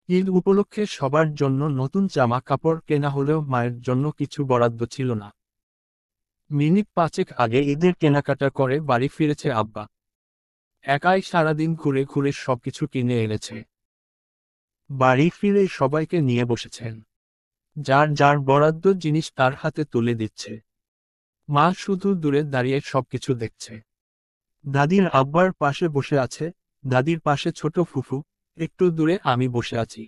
ঈদ উপলক্ষে সবার জন্য নতুন জামা কাপড় কেনা হলেও মায়ের জন্য কিছু বরাদ্দ ছিল না। মিনিট পাঁচেক আগে ঈদের কেনাকাটা করে বাড়ি ফিরেছে আব্বা। একাই সারাদিন ঘুরে ঘুরে সবকিছু কিনে এনেছে। বাড়ি ফিরে সবাইকে নিয়ে বসেছেন। যার যার বরাদ্দ জিনিস তার হাতে তুলে দিচ্ছে। মা শুধু দূরে দাঁড়িয়ে সবকিছু দেখছে। দাদির আব্বার পাশে বসে আছে, দাদির পাশে ছোট ফুফু, একটু দূরে আমি বসে আছি।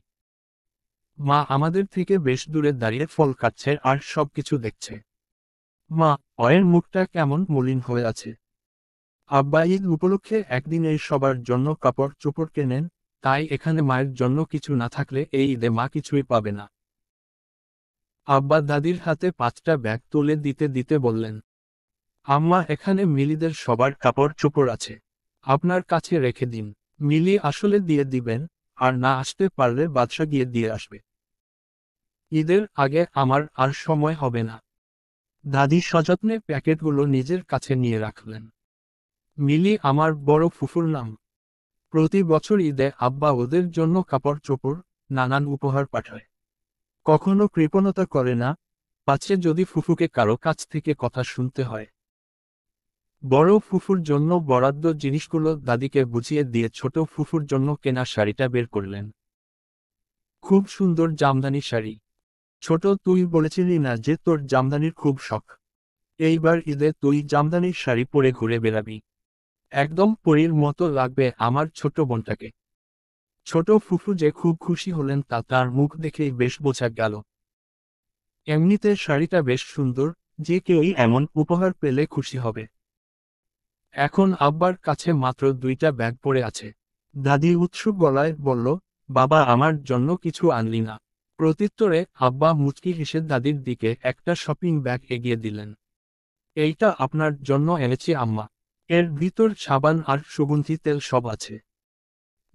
মা আমাদের থেকে বেশ দূরে দাঁড়িয়ে ফল কাটছে আর সবকিছু দেখছে। মা, অয়ের মুখটা কেমন মলিন হয়ে আছে। আব্বা ঈদ উপলক্ষে একদিন সবার জন্য কাপড় চোপড় কেনেন, তাই এখানে মায়ের জন্য কিছু না থাকলে এই ঈদে মা কিছুই পাবে না। আব্বা দাদির হাতে 5টা ব্যাগ তুলে দিতে দিতে বললেন, আম্মা, এখানে মিলিদের সবার কাপড় চোপড় আছে, আপনার কাছে রেখে দিন। মিলি আসলে দিয়ে দিবেন, আর না আসতে পারলে বাদশা গিয়ে দিয়ে আসবে। ঈদের আগে আমার আর সময় হবে না। দাদি সযত্নে প্যাকেটগুলো নিজের কাছে নিয়ে রাখলেন। মিলি আমার বড় ফুফুর নাম। প্রতি বছর ঈদে আব্বা ওদের জন্য কাপড় চোপড়, নানান উপহার পাঠায়। কখনো কৃপণতা করে না, পাছে যদি ফুফুকে কারো কাছ থেকে কথা শুনতে হয়। বড় ফুফুর জন্য বরাদ্দ জিনিসগুলো দাদিকে বুঝিয়ে দিয়ে ছোট ফুফুর জন্য কেনা শাড়িটা বের করলেন। খুব সুন্দর জামদানি শাড়ি। ছোট, তুই বলেছিলি না যে তোর জামদানির খুব শখ? এইবার ঈদে তুই জামদানির শাড়ি পরে ঘুরে বেড়াবি। একদম পরীর মতো লাগবে আমার ছোট বোনটাকে। ছোট ফুফু যে খুব খুশি হলেন তা তার মুখ দেখেই বেশ বোঝা গেল। এমনিতে শাড়িটা বেশ সুন্দর, যে কেউই এমন উপহার পেলে খুশি হবে। এখন আব্বার কাছে মাত্র 2টা ব্যাগ পড়ে আছে। দাদি উৎসুক গলায় বলল, বাবা, আমার জন্য কিছু আনলি না? প্রত্যুত্তরে আব্বা মুচকি হেসে দাদির দিকে একটা শপিং ব্যাগ এগিয়ে দিলেন। এইটা আপনার জন্য এনেছি আম্মা। এর ভিতর সাবান আর সুগন্ধি তেল সব আছে।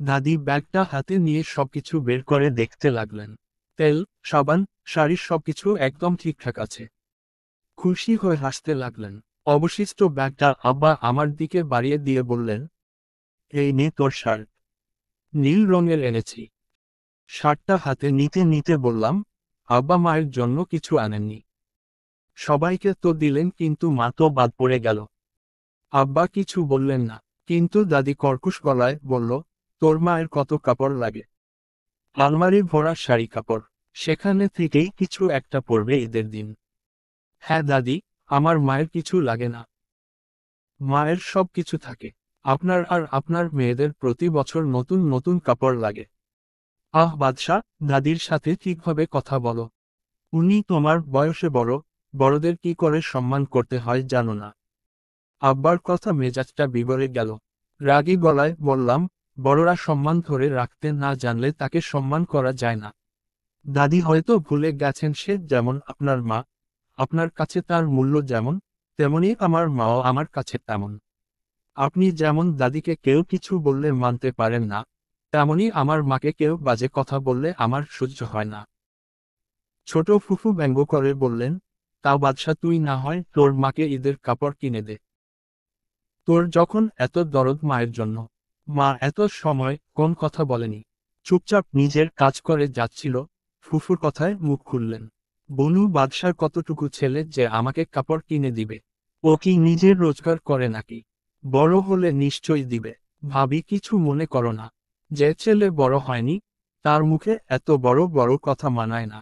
দাদি ব্যাগটা হাতে নিয়ে সবকিছু বের করে দেখতে লাগলেন। তেল, সাবান, শাড়ির সবকিছু একদম ঠিকঠাক আছে। খুশি হয়ে হাসতে লাগলেন। অবশিষ্ট ব্যাগটা আব্বা আমার দিকে বাড়িয়ে দিয়ে বললেন, এই নে তোর শার্ট। নীল রঙের এনেছি। শার্টটা হাতে নিতে নিতে বললাম, আব্বা মায়ের জন্য কিছু আনেননি? সবাইকে তো দিলেন, কিন্তু মা তো বাদ পড়ে গেল। আব্বা কিছু বললেন না, কিন্তু দাদি কর্কশ গলায় বলল, তোর মায়ের কত কাপড় লাগে। আলমারি ভরা শাড়ি কাপড়, সেখানে থেকেই কিছু একটা পরবে ঈদের দিন। হ্যাঁ দাদি, আমার মায়ের কিছু লাগে না। মায়ের সব কিছু থাকে। আপনার আর আপনার মেয়েদের প্রতি বছর নতুন নতুন কাপড় লাগে। আহ বাদশা, দাদির সাথে ঠিকভাবে কথা বলো। উনি তোমার বয়সে বড়, বড়দের কি করে সম্মান করতে হয় জানো না? আব্বার কথা মেজাজটা বিগড়ে গেল। রাগী গলায় বললাম, বড়রা সম্মান ধরে রাখতে না জানলে তাকে সম্মান করা যায় না। দাদি হয়তো ভুলে গেছেন সে যেমন আপনার মা, আপনার কাছে তার মূল্য যেমন, তেমনি আমার মাও আমার কাছে তেমন। আপনি যেমন দাদিকে কেউ কিছু বললে মানতে পারেন না, তেমনি আমার মাকে কেউ বাজে কথা বললে আমার সহ্য হয় না। ছোট ফুফু ব্যঙ্গ করে বললেন, তাও বাদশা, তুই না হয় তোর মাকে ঈদের কাপড় কিনে দে। তোর যখন এত দরদ মায়ের জন্য। মা এত সময় কোন কথা বলেনি, চুপচাপ নিজের কাজ করে যাচ্ছিল। ফুফুর কথায় মুখ খুললেন। বনু বাদশার কতটুকু ছেলে যে আমাকে কাপড় কিনে দিবে? ও কি নিজের রোজগার করে নাকি? বড় হলে নিশ্চয়ই দিবে। ভাবি, কিছু মনে করো না। যে ছেলে বড় হয়নি, তার মুখে এত বড় বড় কথা মানায় না।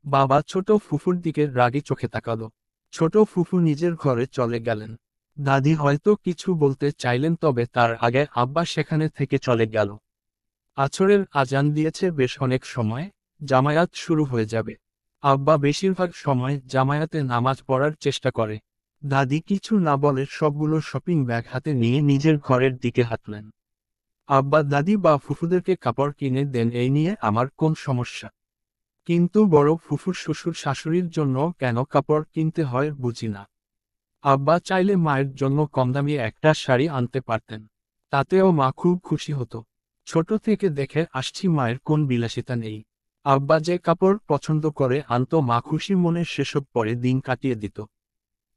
বাবা ছোট ফুফুর দিকে রাগী চোখে তাকালো। ছোট ফুফু নিজের ঘরে চলে গেলেন। দাদি হয়তো কিছু বলতে চাইলেন, তবে তার আগে আব্বা সেখানে থেকে চলে গেল। আছরের আজান দিয়েছে বেশ অনেক সময়, জামায়াত শুরু হয়ে যাবে। আব্বা বেশিরভাগ সময় জামায়াতে নামাজ পড়ার চেষ্টা করে। দাদি কিছু না বলে সবগুলো শপিং ব্যাগ হাতে নিয়ে নিজের ঘরের দিকে হাঁটলেন। আব্বা দাদি বা ফুফুদেরকে কাপড় কিনে দেন, এই নিয়ে আমার কোন সমস্যা। কিন্তু বড় ফুফুর শ্বশুর শাশুড়ির জন্য কেন কাপড় কিনতে হয় বুঝি না। আব্বা চাইলে মায়ের জন্য কমদামি একটা শাড়ি আনতে পারতেন, তাতেও মা খুব খুশি হতো। ছোট থেকে দেখে আসছি মায়ের কোন বিলাসিতা নেই। আব্বা যে কাপড় পছন্দ করে আনতো, মা খুশি মনে সেসব পরে দিন কাটিয়ে দিত।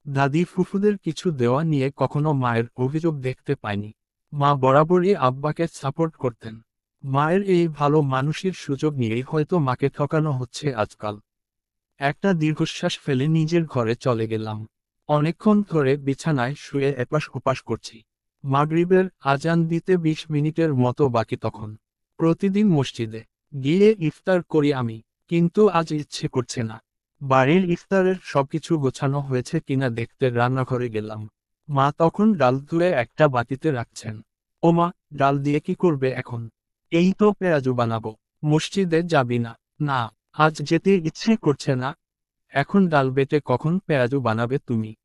দাদি ফুফুদের কিছু দেওয়া নিয়ে কখনো মায়ের অভিযোগ দেখতে পায়নি। মা বরাবরই আব্বাকে সাপোর্ট করতেন। মায়ের এই ভালো মানুষের সুযোগ নিয়েই হয়তো মাকে ঠকানো হচ্ছে আজকাল। একটা দীর্ঘশ্বাস ফেলে নিজের ঘরে চলে গেলাম। অনেকক্ষণ ধরে বিছানায় শুয়ে এপাশ ওপাশ করছি। মাগরিবের আজান দিতে 20 মিনিটের মতো বাকি তখন। প্রতিদিন মসজিদে গিয়ে ইফতার করি আমি, কিন্তু আজ ইচ্ছে করছে না। বাড়ির ইফতারের সবকিছু গোছানো হয়েছে কিনা দেখতে রান্নাঘরে গেলাম। মা তখন ডাল ধুয়ে একটা বাটিতে রাখছেন। ও মা, ডাল দিয়ে কি করবে এখন? এই তো পেঁয়াজু বানাবো। মসজিদে যাবি না? না, আজ যেতে ইচ্ছে করছে না। এখন ডাল বেটে কখন পেঁয়াজু বানাবে তুমি?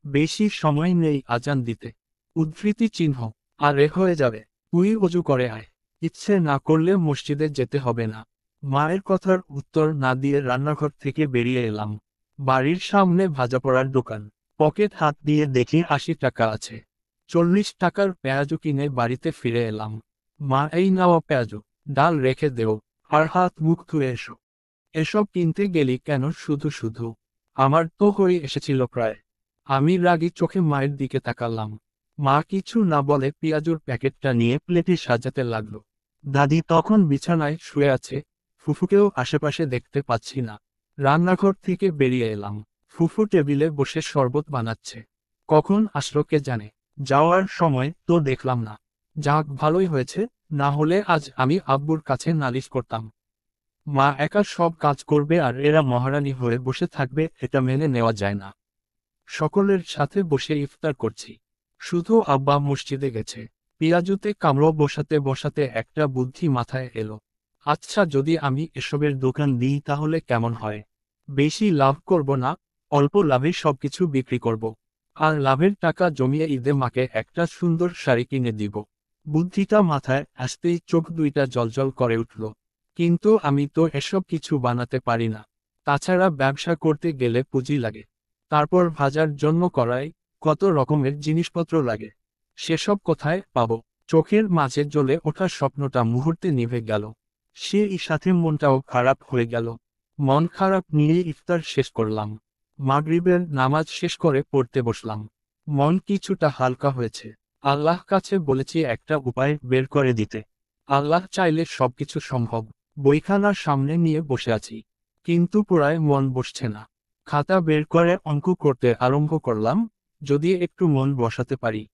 বেশি সময় নেই আজান দিতে। উদ্ধৃতি চিহ্ন। আরে হয়ে যাবে। তুই অজু করে আয়। ইচ্ছে না করলে মসজিদে যেতে হবে না। মায়ের কথার উত্তর না দিয়ে রান্নাঘর থেকে বেরিয়ে এলাম। বাড়ির সামনে ভাজাপোড়ার দোকান। পকেট হাত দিয়ে দেখি 80 টাকা আছে। 40 টাকার পেঁয়াজু কিনে বাড়িতে ফিরে এলাম। মা, এই নাও পেঁয়াজু, ডাল রেখে দেও, আর হাত মুখ ধুয়ে এসো। এসব কিনতে গেলি কেন শুধু শুধু? আমার তো হয়ে এসেছিল প্রায়। আমি রাগী চোখে মায়ের দিকে তাকালাম। মা কিছু না বলে পেঁয়াজুর প্যাকেটটা নিয়ে প্লেটে সাজাতে লাগলো। দাদি তখন বিছানায় শুয়ে আছে। ফুফুকেও আশেপাশে দেখতে পাচ্ছি না। রান্নাঘর থেকে বেরিয়ে এলাম। ফুফু টেবিলে বসে শরবত বানাচ্ছে। কখন আসলো কে জানে। যাওয়ার সময় তো দেখলাম না। যাক, ভালোই হয়েছে, না হলে আজ আমি আব্বুর কাছে নালিশ করতাম। মা একা সব কাজ করবে আর এরা মহারানী হয়ে বসে থাকবে, এটা মেনে নেওয়া যায় না। সকলের সাথে বসে ইফতার করছি। শুধু আব্বা মসজিদে গেছে। পেঁয়াজুতে কামড় বসাতে বসাতে একটা বুদ্ধি মাথায় এলো। আচ্ছা, যদি আমি এসবের দোকান দিই তাহলে কেমন হয়? বেশি লাভ করব না, অল্প লাভে সবকিছু বিক্রি করব। আর লাভের টাকা জমিয়ে ঈদে মাকে একটা সুন্দর শাড়ি কিনে দিব। বুদ্ধিটা মাথায় আসতেই চোখ দুইটা জলজল করে উঠল। কিন্তু আমি তো এসব কিছু বানাতে পারি না। তাছাড়া ব্যবসা করতে গেলে পুঁজি লাগে। তারপর ভাজার জন্য কড়াই, কত রকমের জিনিসপত্র লাগে। সেসব কোথায় পাবো? চোখের মাঝে জ্বলে ওঠা স্বপ্নটা মুহূর্তে নিভে গেল। সেই সাথে মনটাও খারাপ হয়ে গেল। মন খারাপ নিয়ে ইফতার শেষ করলাম। মাগরিবের নামাজ শেষ করে পড়তে বসলাম। মন কিছুটা হালকা হয়েছে। আল্লাহ কাছে বলেছি একটা উপায় বের করে দিতে। আল্লাহ চাইলে সবকিছু সম্ভব। বইখানার সামনে নিয়ে বসে আছি, কিন্তু পুরায় মন বসছে না। খাতা বের করে অঙ্ক করতে আরম্ভ করলাম, যদি একটু মন বসাতে পারি।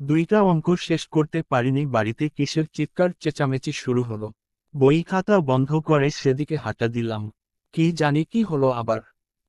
দুইটা অঙ্ক শেষ করতে পারিনি, বাড়িতে কিসের চিৎকার চেঁচামেচি শুরু হলো। বই খাতা বন্ধ করে সেদিকে হাঁটা দিলাম। কি জানি কি হলো আবার।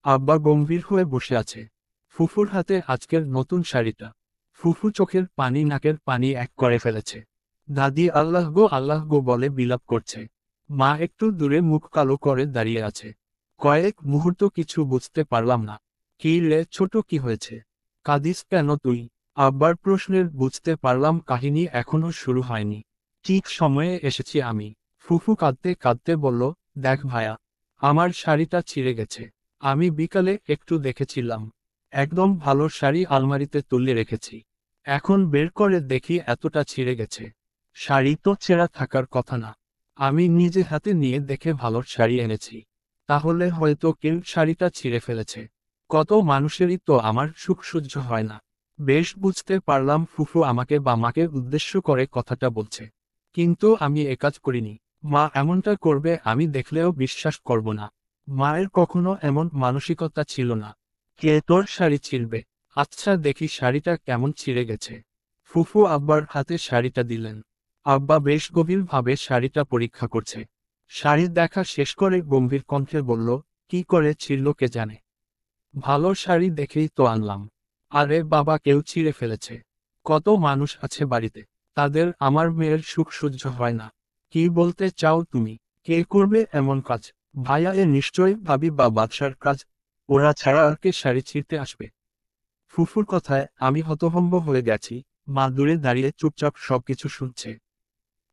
আব্বা গম্ভীর হয়ে বসে আছে। ফুফুর হাতে আজকের নতুন শাড়িটা। ফুফু চোখের পানি নাকের পানি এক করে ফেলেছে। দাদি আল্লাহ গো বলে বিলাপ করছে। মা একটু দূরে মুখ কালো করে দাঁড়িয়ে আছে। কয়েক মুহূর্ত কিছু বুঝতে পারলাম না। কি রে ছোট, কি হয়েছে? কাঁদিস কেন তুই? আব্বার প্রশ্নের বুঝতে পারলাম কাহিনী এখনো শুরু হয়নি। ঠিক সময়ে এসেছি আমি। ফুফু কাঁদতে কাঁদতে বলল, দেখ ভায়া, আমার শাড়িটা ছিঁড়ে গেছে। আমি বিকালে একটু দেখেছিলাম। একদম ভালো শাড়ি আলমারিতে তুলে রেখেছি। এখন বের করে দেখি এতটা ছিঁড়ে গেছে। শাড়ি তো ছেঁড়া থাকার কথা না। আমি নিজে হাতে নিয়ে দেখে ভালো শাড়ি এনেছি। তাহলে হয়তো কেউ শাড়িটা ছিঁড়ে ফেলেছে। কত মানুষেরই তো আমার সুখ সহ্য হয় না। বেশ বুঝতে পারলাম ফুফু আমাকে বা মাকে উদ্দেশ্য করে কথাটা বলছে। কিন্তু আমি একাজ করিনি। মা এমনটা করবে আমি দেখলেও বিশ্বাস করব না। মায়ের কখনো এমন মানসিকতা ছিল না। কে তোর শাড়ি ছিঁড়বে? আচ্ছা দেখি শাড়িটা কেমন ছিঁড়ে গেছে। ফুফু আব্বার হাতে শাড়িটা দিলেন। আব্বা বেশ গভীরভাবে শাড়িটা পরীক্ষা করছে। শাড়ি দেখা শেষ করে গম্ভীর কণ্ঠে বলল, কি করে ছিঁড়ল কে জানে। ভালো শাড়ি দেখেই তো আনলাম। আরে বাবা, কেউ ছিঁড়ে ফেলেছে? কত মানুষ আছে বাড়িতে, তাদের আমার মেয়ের সুখ সহ্য হয় না। কি বলতে চাও তুমি? কে করবে এমন কাজ? ভাইয়া, এ নিশ্চয়ই ভাবি বা বাদশার কাজ। ওরা ছাড়া আর কে শাড়ি ছিঁড়তে আসবে? ফুফুর কথায় আমি হতভম্ব হয়ে গেছি। মা দূরে দাঁড়িয়ে চুপচাপ সবকিছু শুনছে।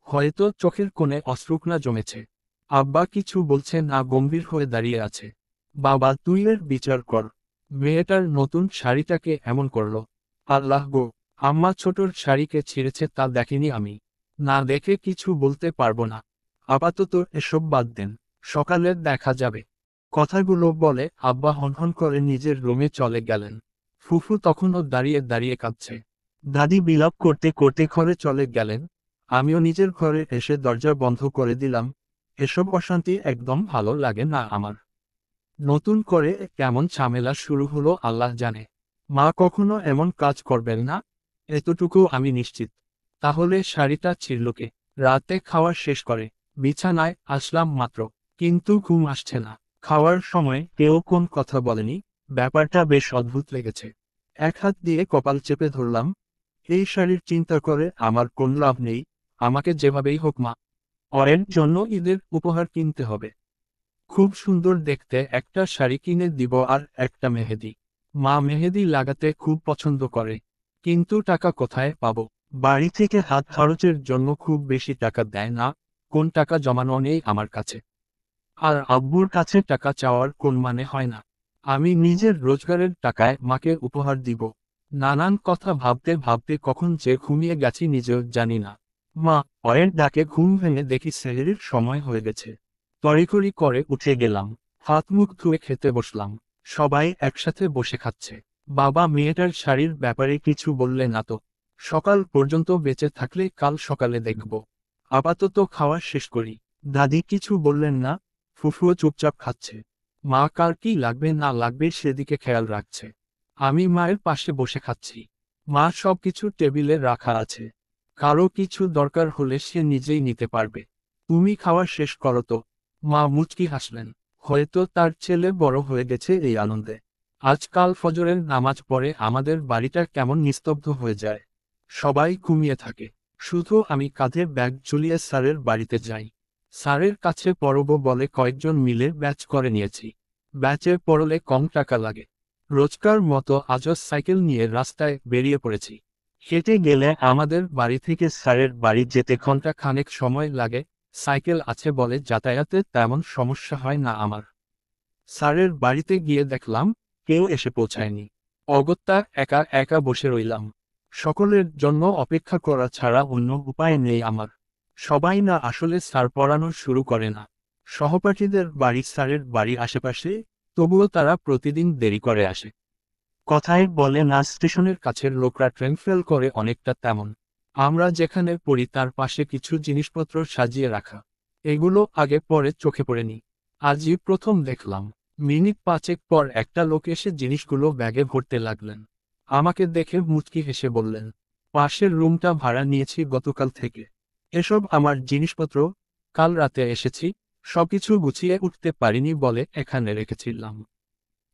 হয়তো চোখের কোণে অশ্রুকণা জমেছে। আব্বা কিছু বলছে না, গম্ভীর হয়ে দাঁড়িয়ে আছে। বাবা, তুই এর বিচার কর। মেয়েটার নতুন শাড়িটাকে এমন করলো। আল্লাহ গো, আম্মা ছোটর শাড়িকে ছিঁড়েছে তা দেখিনি আমি। না দেখে কিছু বলতে পারবো না। আপাতত এসব বাদ দেন, সকালে দেখা যাবে। কথাগুলো বলে আব্বা হনহন করে নিজের রুমে চলে গেলেন। ফুফু তখনও দাঁড়িয়ে দাঁড়িয়ে কাঁদছে। দাদি বিলাপ করতে করতে ঘরে চলে গেলেন। আমিও নিজের ঘরে এসে দরজা বন্ধ করে দিলাম। এসব অশান্তি একদম ভালো লাগে না আমার। নতুন করে কেমন ঝামেলা শুরু হলো আল্লাহ জানে। মা কখনো এমন কাজ করবেন না, এতটুকু আমি নিশ্চিত। তাহলে শাড়িটা ছিঁড়ল কে? রাতে খাওয়া শেষ করে বিছানায় আসলাম মাত্র, কিন্তু ঘুম আসছে না। খাওয়ার সময় কেউ কোন কথা বলেনি। ব্যাপারটা বেশ অদ্ভুত লেগেছে। এক হাত দিয়ে কপাল চেপে ধরলাম। এই শাড়ির চিন্তা করে আমার কোন লাভ নেই। আমাকে যেভাবেই হোক মা ওর জন্য ঈদের উপহার কিনতে হবে। খুব সুন্দর দেখতে একটা শাড়ি কিনে দিব আর একটা মেহেদি। মা মেহেদি লাগাতে খুব পছন্দ করে, কিন্তু টাকা কোথায় পাবো? বাড়ি থেকে হাত খরচের জন্য খুব বেশি টাকা দেয় না। কোন টাকা জমানো নেই আমার কাছে। আর আব্বুর কাছে টাকা চাওয়ার কোন মানে হয় না। আমি নিজের রোজগারের টাকায় মাকে উপহার দিব। নানান কথা ভাবতে ভাবতে কখন যে ঘুমিয়ে গেছি নিজেও জানি না। মা ওর ডাকে ঘুম ভেঙে দেখি সেহরির সময় হয়ে গেছে। তড়িঘড়ি করে উঠে গেলাম। হাত মুখ ধুয়ে খেতে বসলাম। সবাই একসাথে বসে খাচ্ছে। বাবা মেয়েটার শাড়ির ব্যাপারে কিছু বললে না তো? সকাল পর্যন্ত বেঁচে থাকলে কাল সকালে দেখব। আপাতত খাওয়া শেষ করি। দাদি কিছু বললেন না। ফুফুও চুপচাপ খাচ্ছে। মা কার কি লাগবে না লাগবে সেদিকে খেয়াল রাখছে। আমি মায়ের পাশে বসে খাচ্ছি। মা সবকিছু টেবিলে রাখা আছে। কারো কিছু দরকার হলে সে নিজেই নিতে পারবে। তুমি খাওয়া শেষ করো তো। মা মুচকি হাসলেন। হয়তো তার ছেলে বড় হয়ে গেছে এই আনন্দে। আজকাল ফজরের নামাজ পড়ে আমাদের বাড়িটা কেমন নিস্তব্ধ হয়ে যায়। সবাই ঘুমিয়ে থাকে। শুধু আমি কাঁধে ব্যাগ ঝুলিয়ে স্যারের বাড়িতে যাই। স্যারের কাছে পড়ব বলে কয়েকজন মিলে ব্যাচ করে নিয়েছি। ব্যাচে পড়লে কম টাকা লাগে। রোজকার মতো আজও সাইকেল নিয়ে রাস্তায় বেরিয়ে পড়েছি। হেঁটে গেলে আমাদের বাড়ি থেকে স্যারের বাড়ি যেতে ঘন্টা খানেক সময় লাগে। সাইকেল আছে বলে যাতায়াতে তেমন সমস্যা হয় না আমার। স্যারের বাড়িতে গিয়ে দেখলাম কেউ এসে পৌঁছায়নি। অগত্যা একা একা বসে রইলাম। সকলের জন্য অপেক্ষা করা ছাড়া অন্য উপায় নেই আমার। সবাই না আসলে স্যার পড়ানো শুরু করে না। সহপাঠীদের বাড়ি স্যারের বাড়ির আশেপাশে, তবুও তারা প্রতিদিন দেরি করে আসে। কথায় বলে না স্টেশনের কাছের লোকরা ট্রেন ফেল করে, অনেকটা তেমন। আমরা যেখানে পড়ি তার পাশে কিছু জিনিসপত্র সাজিয়ে রাখা। এগুলো আগে পরে চোখে পড়েনি। আজই প্রথম দেখলাম। মিনিট পাঁচেক পর একটা লোক এসে জিনিসগুলো ব্যাগে ভরতে লাগলেন। আমাকে দেখে মুচকি হেসে বললেন, পাশের রুমটা ভাড়া নিয়েছি গতকাল থেকে। এসব আমার জিনিসপত্র, কাল রাতে এসেছি, সবকিছু গুছিয়ে উঠতে পারিনি বলে এখানে রেখেছিলাম।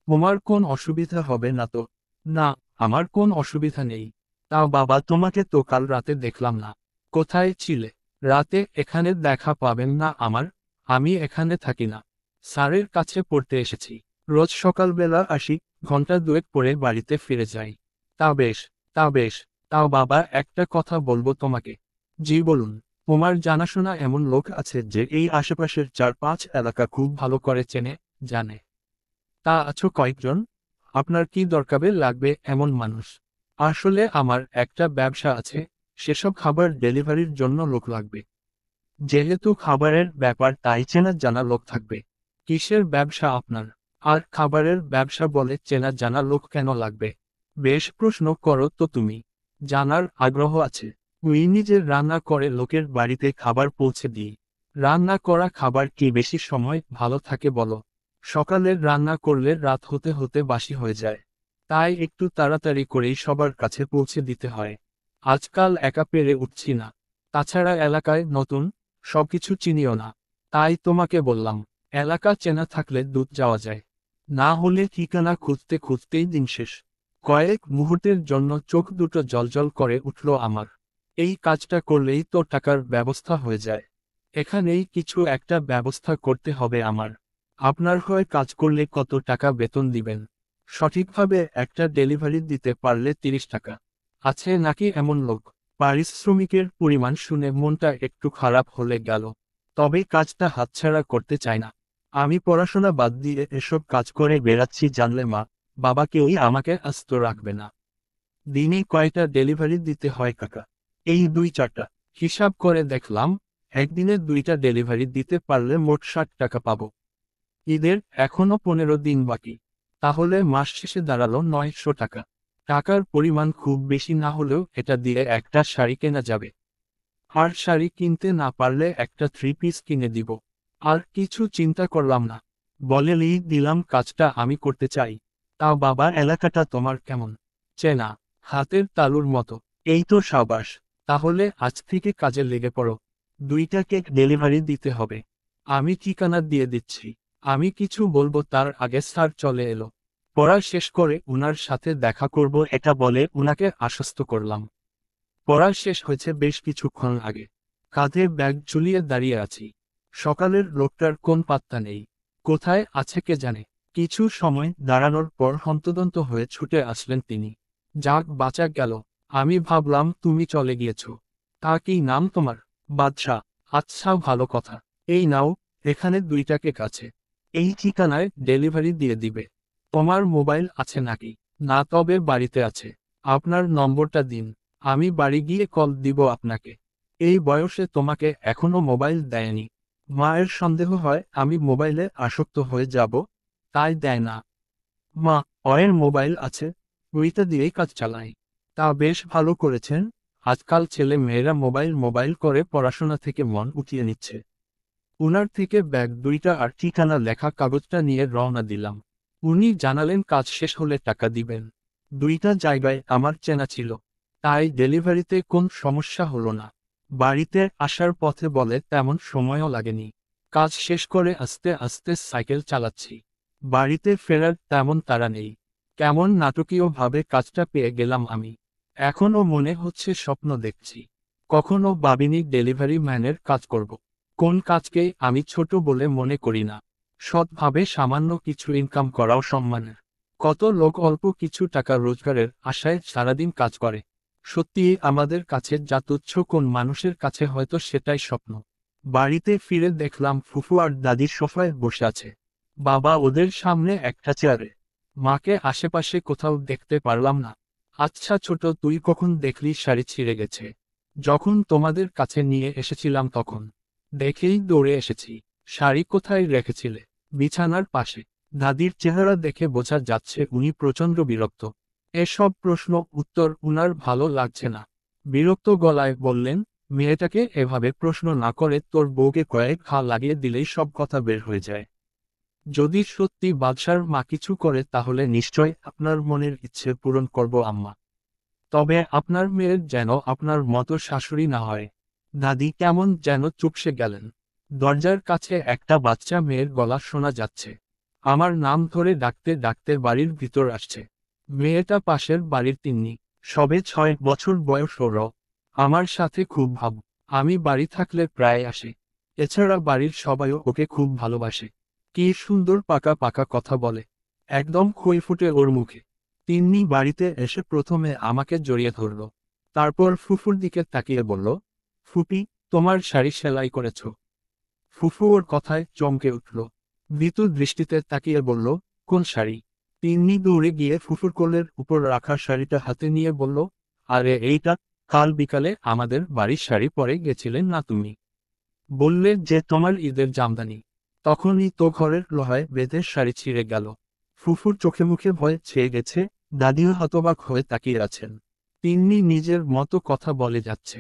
তোমার কোন অসুবিধা হবে না তো? না, আমার কোন অসুবিধা নেই। তাও বাবা তোমাকে তো কাল রাতে দেখলাম না। কোথায় ছিলে? রাতে এখানে দেখা পাবেন না আমার। আমি এখানে থাকি না। স্যারের কাছে পড়তে এসেছি। রোজ সকালবেলা আসি, ঘন্টা দুয়েক পরে বাড়িতে ফিরে যাই। তা বেশ, তা বেশ। তাও বাবা একটা কথা বলবো তোমাকে। জি বলুন। তোমার জানাশোনা এমন লোক আছে যে এই আশেপাশের 4-5 এলাকা খুব ভালো করে চেনে, জানে? তা আছো কয়েকজন? আপনার কি দরকারে লাগবে এমন মানুষ? আসলে আমার একটা ব্যবসা আছে, সেসব খাবার ডেলিভারির জন্য লোক লাগবে। যেহেতু খাবারের ব্যাপার তাই চেনা জানা লোক থাকবে। কিসের ব্যবসা আপনার? আর খাবারের ব্যবসা বলে চেনা জানা লোক কেন লাগবে? বেশ প্রশ্ন করো তো তুমি। জানার আগ্রহ আছে। তুই নিজের রান্না করে লোকের বাড়িতে খাবার পৌঁছে দিই। রান্না করা খাবার কি বেশি সময় ভালো থাকে বলো? সকালের রান্না করলে রাত হতে হতে বাসি হয়ে যায়। তাই একটু তাড়াতাড়ি করেই সবার কাছে পৌঁছে দিতে হয়। আজকাল একা পেরে উঠছি না। তাছাড়া এলাকায় নতুন, সবকিছু চিনিও না। তাই তোমাকে বললাম, এলাকা চেনা থাকলে দুধ যাওয়া যায়। না হলে ঠিকানা খুঁজতে খুঁজতেই দিন শেষ। কয়েক মুহূর্তের জন্য চোখ দুটো জ্বলজ্বল করে উঠল আমার। এই কাজটা করলেই তো টাকার ব্যবস্থা হয়ে যায়। এখানেই কিছু একটা ব্যবস্থা করতে হবে আমার। আপনার হয়ে কাজ করলে কত টাকা বেতন দিবেন? সঠিকভাবে একটা ডেলিভারি দিতে পারলে 30 টাকা। আছে নাকি এমন লোক? পারিশ্রমিকের পরিমাণ শুনে মনটা একটু খারাপ হলে গেল। তবে কাজটা হাতছাড়া করতে চাই না। আমি পড়াশোনা বাদ দিয়ে এসব কাজ করে বেড়াচ্ছি জানলে মা, বাবা কেউই আমাকে আস্ত রাখবে না। দিনে কয়টা ডেলিভারি দিতে হয় কাকা? এই 2-4টা। হিসাব করে দেখলাম, একদিনে 2টা ডেলিভারি দিতে পারলে মোট 60 টাকা পাবো। ঈদের এখনো 15 দিন বাকি। তাহলে মাস শেষে দাঁড়ালো 900 টাকা। টাকার পরিমাণ খুব বেশি না হলেও এটা দিয়ে একটা শাড়ি কেনা যাবে। আর শাড়ি কিনতে না পারলে একটা 3 পিস কিনে দিব। আর কিছু চিন্তা করলাম না, বলেই দিলাম কাজটা আমি করতে চাই। তা বাবা, এলাকাটা তোমার কেমন চেনা? হাতের তালুর মতো। এই তো সাবাস, তাহলে আজ থেকে কাজে লেগে পড়ো। 2টা কেক ডেলিভারি দিতে হবে। আমি ঠিকানা দিয়ে দিচ্ছি। আমি কিছু বলবো তার আগে স্যার চলে এলো। পড়া শেষ করে উনার সাথে দেখা করব এটা বলে উনাকে আশ্বস্ত করলাম। পড়া শেষ হয়েছে বেশ কিছুক্ষণ আগে। কাঁধে ব্যাগ ঝুলিয়ে দাঁড়িয়ে আছি। সকালের লোকটার কোন পাত্তা নেই। কোথায় আছে কে জানে। কিছু সময় দাঁড়ানোর পর হন্তদন্ত হয়ে ছুটে আসলেন তিনি। যাক, বাঁচা গেল। আমি ভাবলাম তুমি চলে গিয়েছ। তা কি নাম তোমার? বাদশা। আচ্ছা, ভালো কথা। এই নাও, এখানে 2টা কেক আছে। এই ঠিকানায় ডেলিভারি দিয়ে দিবে। তোমার মোবাইল আছে নাকি? না, তবে বাড়িতে আছে। আপনার নম্বরটা দিন, আমি বাড়ি গিয়ে কল দিব আপনাকে। এই বয়সে তোমাকে এখনো মোবাইল দেয়নি। মায়ের সন্দেহ হয় আমি মোবাইলে আসক্ত হয়ে যাব, তাই দেয় না। মা, অয়ের মোবাইল আছে, ওইটা দিয়েই কাজ চালাই। তা বেশ ভালো করেছেন। আজকাল ছেলে মেয়েরা মোবাইল মোবাইল করে পড়াশোনা থেকে মন উঠিয়ে নিচ্ছে। উনার থেকে ব্যাগ 2টা আর ঠিকানা লেখা কাগজটা নিয়ে রওনা দিলাম। উনি জানালেন কাজ শেষ হলে টাকা দিবেন। 2টা জায়গায় আমার চেনা ছিল, তাই ডেলিভারিতে কোন সমস্যা হলো না। বাড়িতে আসার পথে বলে তেমন সময়ও লাগেনি। কাজ শেষ করে আস্তে আস্তে সাইকেল চালাচ্ছি। বাড়িতে ফেরার তেমন তাড়া নেই। কেমন নাটকীয়ভাবে কাজটা পেয়ে গেলাম আমি। এখনও মনে হচ্ছে স্বপ্ন দেখছি। কখনো ভাবিনি ডেলিভারি ম্যানের কাজ করব। কোন কাজকেই আমি ছোট বলে মনে করি না। সৎভাবে সামান্য কিছু ইনকাম করাও সম্মানের। কত লোক অল্প কিছু টাকা রোজগারের আশায় সারাদিন কাজ করে। সত্যিই আমাদের কাছে যা তুচ্ছ কোন মানুষের কাছে হয়তো সেটাই স্বপ্ন। বাড়িতে ফিরে দেখলাম ফুফু আর দাদির সোফায় বসে আছে, বাবা ওদের সামনে একটা চেয়ারে। মাকে আশেপাশে কোথাও দেখতে পারলাম না। আচ্ছা ছোট, তুই কখন দেখলি শাড়ি ছিঁড়ে গেছে? যখন তোমাদের কাছে নিয়ে এসেছিলাম তখন। দেখেই দৌড়ে এসেছি। শাড়ি কোথায় রেখেছিলে? বিছানার পাশে। দাদির চেহারা দেখে বোঝা যাচ্ছে উনি প্রচণ্ড বিরক্ত। এসব প্রশ্ন উত্তর উনার ভালো লাগছে না। বিরক্ত গলায় বললেন, মেয়েটাকে এভাবে প্রশ্ন না করে তোর বউকে কয়েক ঘা লাগিয়ে দিলেই সব কথা বের হয়ে যায়। যদি সত্যি বাদশার মা কিছু করে তাহলে নিশ্চয় আপনার মনের ইচ্ছে পূরণ করব আম্মা। তবে আপনার মেয়ের যেন আপনার মতো শাশুড়ি না হয়। দাদি কেমন যেন চুপসে গেলেন। দরজার কাছে একটা বাচ্চা মেয়ের গলা শোনা যাচ্ছে। আমার নাম ধরে ডাকতে ডাকতে বাড়ির ভিতর আসছে। মেয়েটা পাশের বাড়ির তিন্নি, সবে 6 বছর বয়স ওর। আমার সাথে খুব ভাব। আমি বাড়ি থাকলে প্রায় আসে। এছাড়া বাড়ির সবাইও ওকে খুব ভালোবাসে। কি সুন্দর পাকা পাকা কথা বলে। একদম খই ফুটে ওর মুখে। তিন্নি বাড়িতে এসে প্রথমে আমাকে জড়িয়ে ধরল। তারপর ফুফুর দিকে তাকিয়ে বলল, ফুপি, তোমার শাড়ি সেলাই করেছ? ফুফু ওর কথায় চমকে উঠল। ভীতু দৃষ্টিতে তাকিয়ে বলল, কোন শাড়ি? তিন্নি দৌড়ে গিয়ে ফুফুর কোলের উপর রাখা শাড়িটা হাতে নিয়ে বলল, আরে এইটা, কাল বিকালে আমাদের বাড়ির শাড়ি পরে গেছিলেন না তুমি? বললে যে তোমার ঈদের জামদানি। তখনই তো ঘরের লোহায় বেঁধে শাড়ি ছিঁড়ে গেল। ফুফুর চোখে মুখে ভয় ছেয়ে গেছে। দাদিও হতবাক হয়ে তাকিয়ে আছেন। তিন্নি নিজের মতো কথা বলে যাচ্ছে।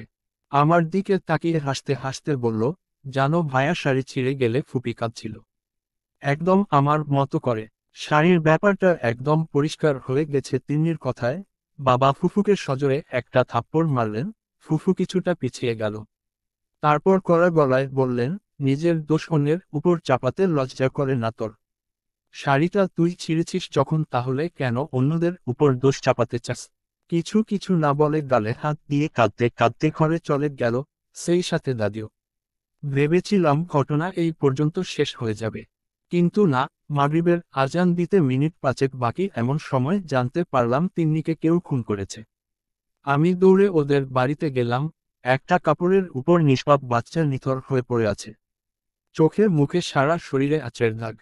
আমার দিকে তাকিয়ে হাসতে হাসতে বলল, জানো ভায়া, শাড়ি ছিঁড়ে গেলে ফুপি কাঁদছিল। একদম আমার মতো করে। শাড়ির ব্যাপারটা একদম পরিষ্কার হয়ে গেছে তিন্নির কথায়। বাবা ফুফুকে সজোরে একটা থাপ্পড় মারলেন। ফুফু কিছুটা পিছিয়ে গেল। তারপর কড়া গলায় বললেন, নিজের দোষ অন্যের উপর চাপাতে লজ্জা করে না তোর? শাড়িটা তুই ছিঁড়েছিস যখন, তাহলে কেন অন্যদের উপর দোষ চাপাতে চাস? কিছু কিছু না বলে গালে হাত দিয়ে কাঁদতে কাঁদতে ঘরে চলে গেল। সেই সাথে দাদিও। ভেবেছিলাম ঘটনা এই পর্যন্ত শেষ হয়ে যাবে। কিন্তু না, মাগরিবের আজান দিতে মিনিট 5 বাকি এমন সময় জানতে পারলাম তিন্নিকে কেউ খুন করেছে। আমি দৌড়ে ওদের বাড়িতে গেলাম। একটা কাপড়ের উপর নিষ্পাপ বাচ্চা নিথর হয়ে পড়ে আছে। চোখে মুখে সারা শরীরে আঁচড়ের দাগ।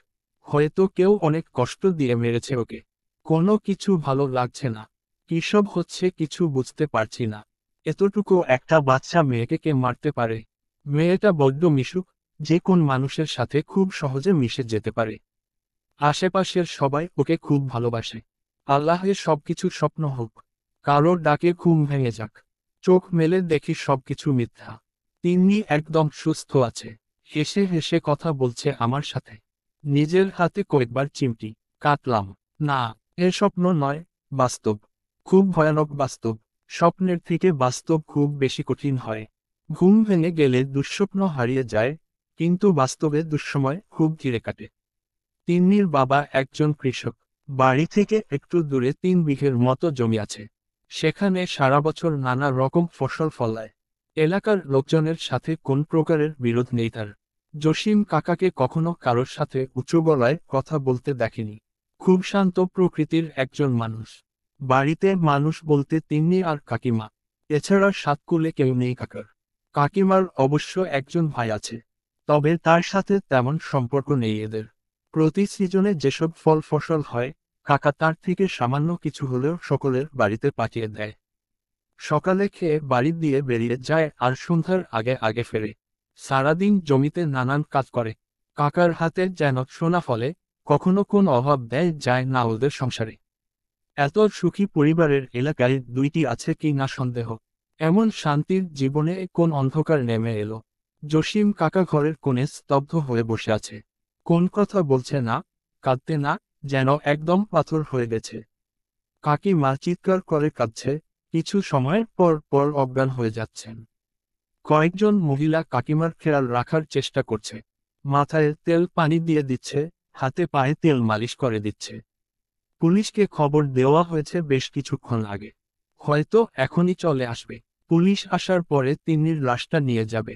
হয়তো কেউ অনেক কষ্ট দিয়ে মেরেছে ওকে। কোনো কিছু ভালো লাগছে না। কিসব হচ্ছে কিছু বুঝতে পারছি না। এতটুকু একটা বাচ্চা মেয়েকে কে মারতে পারে? মেয়েটা বড্ড মিশুক, যে কোন মানুষের সাথে খুব সহজে মিশে যেতে পারে। আশেপাশের সবাই ওকে খুব ভালোবাসে। আল্লাহের সবকিছু স্বপ্ন হোক। কারোর ডাকে ঘুম ভেঙে যাক। চোখ মেলে দেখি সবকিছু মিথ্যা। তিন্নি একদম সুস্থ আছে, হেসে হেসে কথা বলছে আমার সাথে। নিজের হাতে কয়েকবার চিমটি কাটলাম। না, এ স্বপ্ন নয়, বাস্তব। খুব ভয়ানক বাস্তব। স্বপ্নের থেকে বাস্তব খুব বেশি কঠিন হয়। ঘুম ভেঙে গেলে দুঃস্বপ্ন হারিয়ে যায়, কিন্তু বাস্তবে দুঃসময় খুব ধীরে কাটে। তিন্নির বাবা একজন কৃষক। বাড়ি থেকে একটু দূরে 3 বিঘের মতো জমি আছে। সেখানে সারা বছর নানা রকম ফসল ফলায়। এলাকার লোকজনের সাথে কোন প্রকারের বিরোধ নেই তার। জসিম কাকাকে কখনো কারোর সাথে উঁচু গলায় কথা বলতে দেখেনি। খুব শান্ত প্রকৃতির একজন মানুষ। বাড়িতে মানুষ বলতে তিন্নি আর কাকিমা। এছাড়া সাতকুলে কেউ নেই কাকার। কাকিমার অবশ্য একজন ভাই আছে, তবে তার সাথে তেমন সম্পর্ক নেই এদের। প্রতি সিজনে যেসব ফল ফসল হয়, কাকা তার থেকে সামান্য কিছু হলেও সকলের বাড়িতে পাঠিয়ে দেয়। সকালে খেয়ে বাড়ি দিয়ে বেরিয়ে যায় আর সন্ধ্যার আগে আগে ফেরে। সারাদিন জমিতে নানান কাজ করে। কাকার হাতে যেন সোনা ফলে, কখনো কোন অভাব দেয় যায় না ওদের সংসারে। এত সুখী পরিবারের এলাকায় 2টি আছে কি না সন্দেহ। এমন শান্তির জীবনে কোন অন্ধকার নেমে এলো। জসিম কাকা ঘরের কোণে স্তব্ধ হয়ে বসে আছে। কোন কথা বলছে না, কাঁদতে না, যেন একদম পাথর হয়ে গেছে। কাকিমা চিৎকার করে কাঁদছে, কিছু সময়ের পর পর অজ্ঞান হয়ে যাচ্ছেন। কয়েকজন মহিলা কাকিমার খেয়াল রাখার চেষ্টা করছে। মাথায় তেল পানি দিয়ে দিচ্ছে, হাতে পায়ে তেল মালিশ করে দিচ্ছে। পুলিশকে খবর দেওয়া হয়েছে বেশ কিছুক্ষণ আগে। হয়তো এখনই চলে আসবে। পুলিশ আসার পরে তিন্নির লাশটা নিয়ে যাবে।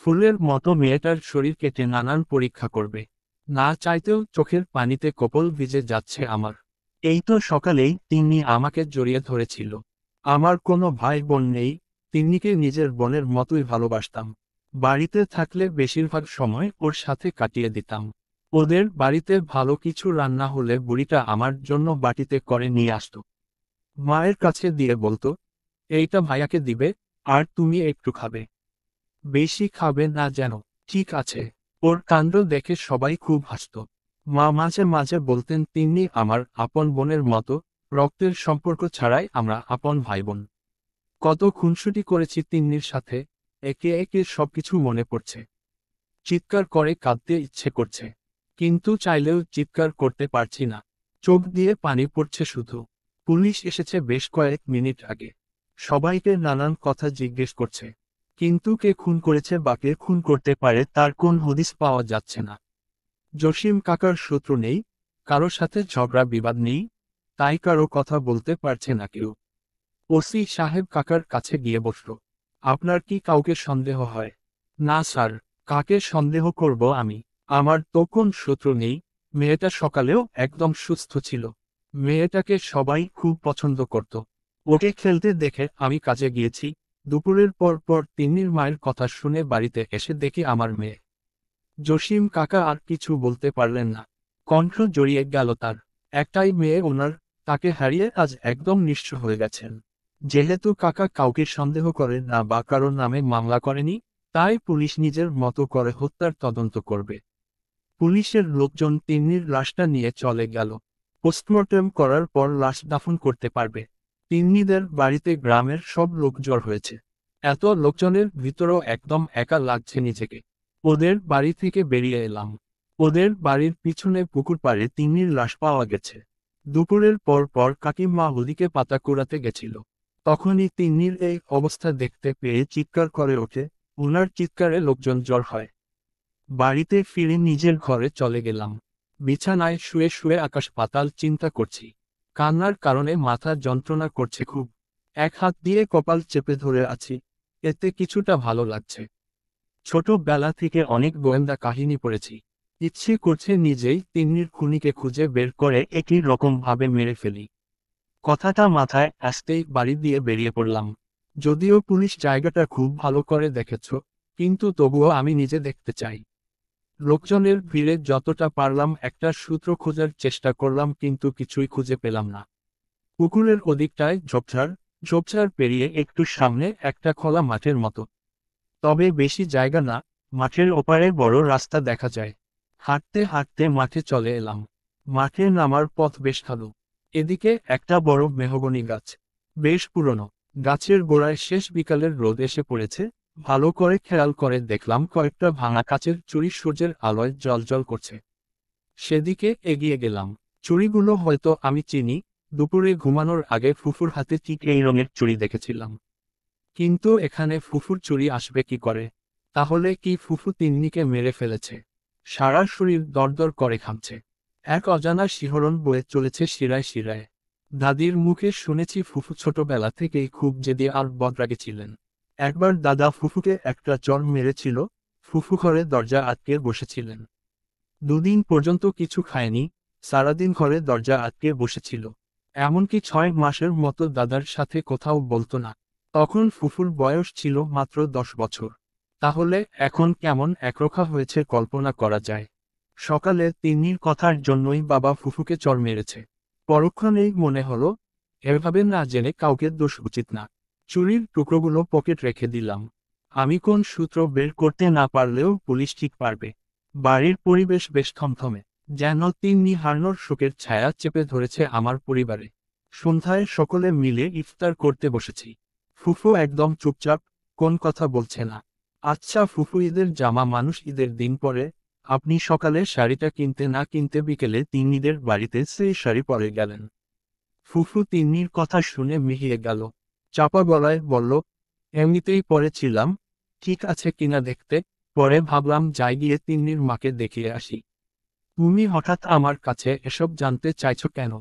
ফুলের মতো মেয়েটার শরীর কেটে নানান পরীক্ষা করবে। না চাইতেও চোখের পানিতে কপল ভিজে যাচ্ছে আমার। এই তো সকালেই তিন্নি আমাকে জড়িয়ে ধরেছিল। আমার কোনো ভাই বোন নেই, তিন্নিকে নিজের বোনের মতোই ভালোবাসতাম। বাড়িতে থাকলে বেশিরভাগ সময় ওর সাথে কাটিয়ে দিতাম। ওদের বাড়িতে ভালো কিছু রান্না হলে বুড়িটা আমার জন্য বাটিতে করে নিয়ে আসতো। মায়ের কাছে দিয়ে বলতো, এইটা ভাইয়াকে দিবে, আর তুমি একটু খাবে। বেশি খাবে না যেন। ঠিক আছে। ওর কাণ্ড দেখে সবাই খুব হাসত। মা মাঝে মাঝে বলতেন তিন্নি আমার আপন বোনের মতো, রক্তের সম্পর্ক ছাড়াই আমরা আপন ভাই বোন। কত খুনসুটি করেছি তিন্নির সাথে, একে একে সবকিছু মনে পড়ছে। চিৎকার করে কাঁদতে ইচ্ছে করছে, কিন্তু চাইলেও চিৎকার করতে পারছি না। চোখ দিয়ে পানি পড়ছে শুধু। পুলিশ এসেছে বেশ কয়েক মিনিট আগে। সবাইকে নানান কথা জিজ্ঞেস করছে, কিন্তু কে খুন করেছে বা কে খুন করতে পারে তার কোন হদিস পাওয়া যাচ্ছে না। জসিম কাকার শত্রু নেই, কারো সাথে ঝগড়া বিবাদ নেই, তাই কারো কথা বলতে পারছে না কেউ। ওসি সাহেব কাকার কাছে গিয়ে বসল। আপনার কি কাউকে সন্দেহ হয়? না স্যার, কাকে সন্দেহ করব আমি? আমার তো কোন শত্রু নেই। মেয়েটা সকালেও একদম সুস্থ ছিল। মেয়েটাকে সবাই খুব পছন্দ করত। ওকে খেলতে দেখে আমি কাজে গিয়েছি। দুপুরের পর পর তিন্নির মায়ের কথা শুনে বাড়িতে এসে দেখি আমার মেয়ে। জসিম কাকা আর কিছু বলতে পারলেন না। কণ্ঠ জড়িয়ে গেল তার। একটাই মেয়ে ওনার, তাকে হারিয়ে আজ একদম নিঃস্ব হয়ে গেছেন। যেহেতু কাকা কাউকে সন্দেহ করে না বা কারোর নামে মামলা করেনি, তাই পুলিশ নিজের মতো করে হত্যার তদন্ত করবে। পুলিশের লোকজন তিন্নির লাশটা নিয়ে চলে গেল। পোস্টমর্টেম করার পর লাশ দাফন করতে পারবে। তিন্নিদের বাড়িতে গ্রামের সব লোক জড় হয়েছে। এত লোকজনের ভিতরও একদম একা লাগছে নিজেকে। ওদের বাড়ি থেকে বেরিয়ে এলাম। ওদের বাড়ির পিছনে পুকুর পাড়ে তিন্নির লাশ পাওয়া গেছে। দুপুরের পর পর কাকিমা ওদিকে পাতা কুড়াতে গেছিল। তখনই তিন্নির এই অবস্থা দেখতে পেয়ে চিৎকার করে ওঠে। ওনার চিৎকারে লোকজন জড় হয়। বাড়িতে ফিরে নিজের ঘরে চলে গেলাম। বিছানায় শুয়ে শুয়ে আকাশ পাতাল চিন্তা করছি। কান্নার কারণে মাথা যন্ত্রণা করছে খুব। এক হাত দিয়ে কপাল চেপে ধরে আছি, এতে কিছুটা ভালো লাগছে। ছোটবেলা থেকে অনেক গোয়েন্দা কাহিনী পড়েছি। ইচ্ছে করছে নিজেই তিন্নির খুনিকে খুঁজে বের করে একই রকম ভাবে মেরে ফেলি। কথাটা মাথায় আসতেই বাড়ি দিয়ে বেরিয়ে পড়লাম। যদিও পুলিশ জায়গাটা খুব ভালো করে দেখেছ, কিন্তু তবুও আমি নিজে দেখতে চাই। লোকজনের ভিড়ে যতটা পারলাম একটা সূত্র খোঁজার চেষ্টা করলাম, কিন্তু কিছুই খুঁজে পেলাম না। পুকুরের ওদিকটায় ঝোপঝাড়, ঝোপঝাড় পেরিয়ে একটু সামনে একটা খোলা মাঠের মতো। তবে বেশি জায়গা না, মাঠের ওপারে বড় রাস্তা দেখা যায়। হাঁটতে হাঁটতে মাঠে চলে এলাম। মাঠে নামার পথ বেশ ভালো। এদিকে একটা বড় মেহগনি গাছ, বেশ পুরনো। গাছের গোড়ায় শেষ বিকালের রোদ এসে পড়েছে, ভালো করে খেয়াল করে দেখলাম কয়েকটা ভাঙা কাচের চুড়ি সূর্যের আলোয় জ্বলজ্বল করছে। সেদিকে এগিয়ে গেলাম। চুড়িগুলো হয়তো আমি চিনি, দুপুরে ঘুমানোর আগে ফুফুর হাতে ঠিক এই রঙের চুড়ি দেখেছিলাম। কিন্তু এখানে ফুফুর চুড়ি আসবে কি করে? তাহলে কি ফুফু তিন্নিকে মেরে ফেলেছে? সারা শরীর দরদর করে ঘামছে। এক অজানা শিহরণ বয়ে চলেছে শিরায় শিরায়। দাদির মুখে শুনেছি ফুফু ছোটবেলা থেকেই খুব জেদি আর বদরাগী ছিলেন। একবার দাদা ফুফুকে একটা চড় মেরেছিল, ফুফু ঘরে দরজা আটকে বসেছিলেন। দুদিন পর্যন্ত কিছু খায়নি, সারাদিন ঘরে দরজা আটকে বসেছিল। এমনকি 6 মাসের মতো দাদার সাথে কোথাও বলতো না। তখন ফুফুর বয়স ছিল মাত্র 10 বছর। তাহলে এখন কেমন একরোখা হয়েছে কল্পনা করা যায়। সকালে তিন্নির কথার জন্যই বাবা ফুফুকে চড় মেরেছে। পরক্ষণেই মনে হলো, এভাবে না জেনে কাউকে দোষ উচিত না। চুরির টুকরোগুলো পকেট রেখে দিলাম। আমি কোন সূত্র বের করতে না পারলেও পুলিশ ঠিক পারবে। বাড়ির পরিবেশ বেশ থমথমে, যেন তিন্নি হারানোর শোকের ছায়া চেপে ধরেছে আমার পরিবারে। সন্ধ্যায় সকলে মিলে ইফতার করতে বসেছি। ফুফু একদম চুপচাপ, কোন কথা বলছে না। আচ্ছা ফুফু, ঈদের জামা মানুষ ঈদের দিন পরে, আপনি সকালে শাড়িটা কিনতে না কিনতে বিকেলে তিন্নিদের বাড়িতে সেই শাড়ি পরে গেলেন। ফুফু তিন্নির কথা শুনে মিহিয়ে গেল। চাপা গলায় বলল, এমনিতেই পরেছিলাম, ঠিক আছে কিনা দেখতে, পরে ভাবলাম যাই গিয়ে তিন্নির মাকে দেখিয়ে আসি। তুমি হঠাৎ আমার কাছে এসব জানতে চাইছো কেন?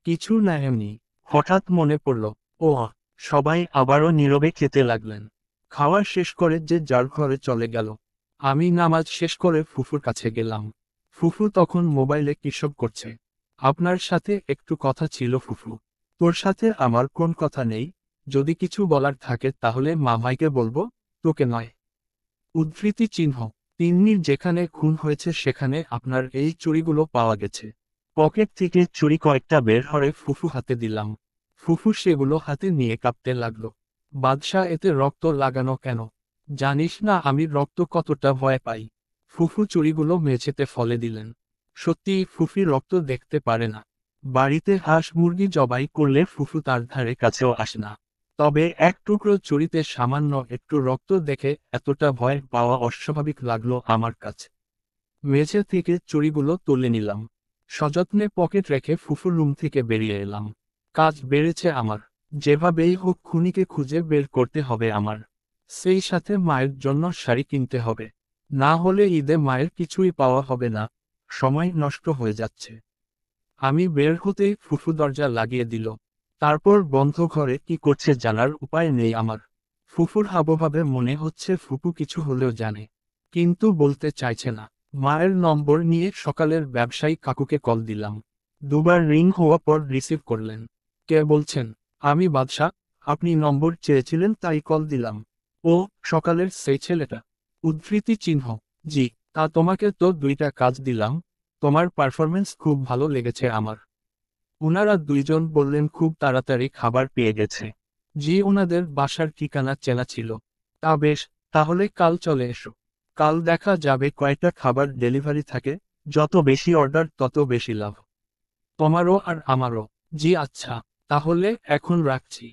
কিছু না, এমনি হঠাৎ মনে পড়ল। ও। সবাই আবারও নীরবে খেতে লাগলেন। খাওয়া শেষ করে যে যার ঘরে চলে গেল। আমি নামাজ শেষ করে ফুফুর কাছে গেলাম। ফুফু তখন মোবাইলে কিসব করছে। আপনার সাথে একটু কথা ছিল ফুফু। তোর সাথে আমার কোন কথা নেই, যদি কিছু বলার থাকে তাহলে মামাইকে বলবো, তোকে নয়। উদ্ধৃতি চিহ্ন। তিন্নির যেখানে খুন হয়েছে সেখানে আপনার এই চুড়িগুলো পাওয়া গেছে। পকেট থেকে চুড়ি কয়েকটা বের হয়ে ফুফু হাতে দিলাম। ফুফু সেগুলো হাতে নিয়ে কাঁপতে লাগলো। বাদশা, এতে রক্ত লাগানো কেন? জানিস না আমি রক্ত কতটা ভয় পাই। ফুফু চুড়িগুলো মেঝেতে ফলে দিলেন। সত্যিই ফুফি রক্ত দেখতে পারে না। বাড়িতে হাঁস মুরগি জবাই করলে ফুফু তার ধারে কাছেও আসে না। তবে এক টুকরো চুড়িতে সামান্য একটু রক্ত দেখে এতটা ভয় পাওয়া অস্বাভাবিক লাগলো আমার কাছে। মেঝে থেকে চুড়িগুলো তুলে নিলাম। সযত্নে পকেট রেখে ফুফুর রুম থেকে বেরিয়ে এলাম। কাজ বেড়েছে আমার। যেভাবেই হোক খুনিকে খুঁজে বের করতে হবে আমার। সেই সাথে মায়ের জন্য শাড়ি কিনতে হবে। না হলে ঈদে মায়ের কিছুই পাওয়া হবে না। সময় নষ্ট হয়ে যাচ্ছে। আমি বের হতেই ফুফু দরজা লাগিয়ে দিল। তারপর বন্ধ ঘরে কি করছে জানার উপায় নেই আমার। ফুফুর হাবভাবে মনে হচ্ছে ফুফু কিছু হলেও জানে, কিন্তু বলতে চাইছে না। মায়ের নম্বর নিয়ে সকালের ব্যবসায়ী কাকুকে কল দিলাম। দুবার রিং হওয়া পর রিসিভ করলেন। কে বলছেন? আমি বাদশা। আপনি নম্বর চেয়েছিলেন তাই কল দিলাম। ও, সকালের সেই ছেলেটা? উদ্ধৃতি চিহ্ন। জি। তা তোমাকে তো 2টা কাজ দিলাম। তোমার পারফরমেন্স খুব ভালো লেগেছে আমার। ওনারা দুইজন বললেন খুব তাড়াতাড়ি খাবার পেয়ে গেছে। জি, ওনাদের বাসার ঠিকানা চেনা ছিল। তা বেশ, তাহলে কাল চলে এসো। কাল দেখা যাবে কয়টা খাবার ডেলিভারি থাকে। যত বেশি অর্ডার তত বেশি লাভ। তোমারও আর আমারও। জি আচ্ছা, তাহলে এখন রাখছি।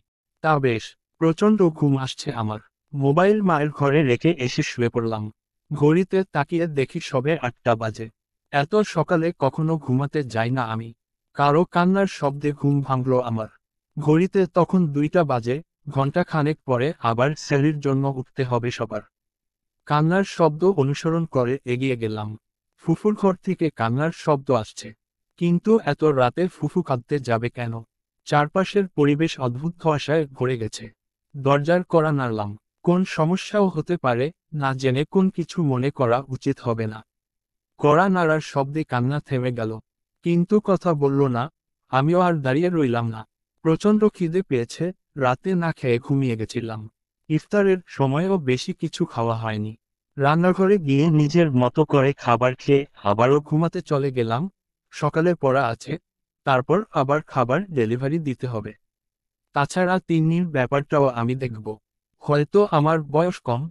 তা বেশ। প্রচণ্ড ঘুম আসছে আমার। মোবাইল মায়ের ঘরে রেখে এসে শুয়ে পড়লাম। ঘড়িতে তাকিয়ে দেখি সবে 8টা বাজে। এত সকালে কখনো ঘুমাতে যাই না আমি। কারো কান্নার শব্দে ঘুম ভাঙল আমার। ঘড়িতে তখন 2টা বাজে, ঘন্টা খানেক পরে আবার সেহরির জন্য উঠতে হবে সবার। কান্নার শব্দ অনুসরণ করে এগিয়ে গেলাম। ফুফুর ঘর থেকে কান্নার শব্দ আসছে। কিন্তু এত রাতে ফুফু কাঁদতে যাবে কেন? চারপাশের পরিবেশ অদ্ভুত ধোঁয়াশায় ভরে গেছে। দরজার কড়া নাড়লাম। কোন সমস্যাও হতে পারে, না জেনে কোন কিছু মনে করা উচিত হবে না। কড়া নাড়ার শব্দে কান্না থেমে গেল। কিন্তু কথা বলল না। আমিও আর দাঁড়িয়ে রইলাম না। প্রচণ্ড খিদে পেয়েছে, রাতে না খেয়ে ঘুমিয়ে গেছিলাম। ইফতারের সময়ও বেশি কিছু খাওয়া হয়নি। রান্নাঘরে গিয়ে নিজের মতো করে খাবার খেয়ে আবারও ঘুমাতে চলে গেলাম। সকালে পড়া আছে, তারপর আবার খাবার ডেলিভারি দিতে হবে। তাছাড়া তিন্নির ব্যাপারটাও আমি দেখব। হয়তো আমার বয়স কম,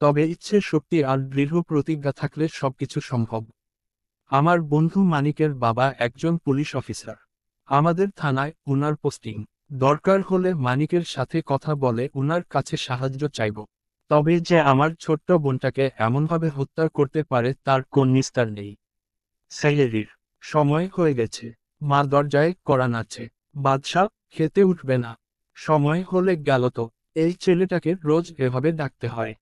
তবে ইচ্ছে শক্তি আর দৃঢ় প্রতিজ্ঞা থাকলে সবকিছু সম্ভব। আমার বন্ধু মানিকের বাবা একজন পুলিশ অফিসার। আমাদের থানায় উনার পোস্টিং। দরকার হলে মানিকের সাথে কথা বলে উনার কাছে সাহায্য চাইব। তবে যে আমার ছোট্ট বোনটাকে এমনভাবে হত্যা করতে পারে তার কোন নিস্তার নেই। সেহরির সময় হয়ে গেছে। মা দরজায় কড়া নাড়ছে। বাদশা, খেতে উঠবে না? সময় হলে গেল তো। এই ছেলেটাকে রোজ এভাবে ডাকতে হয়।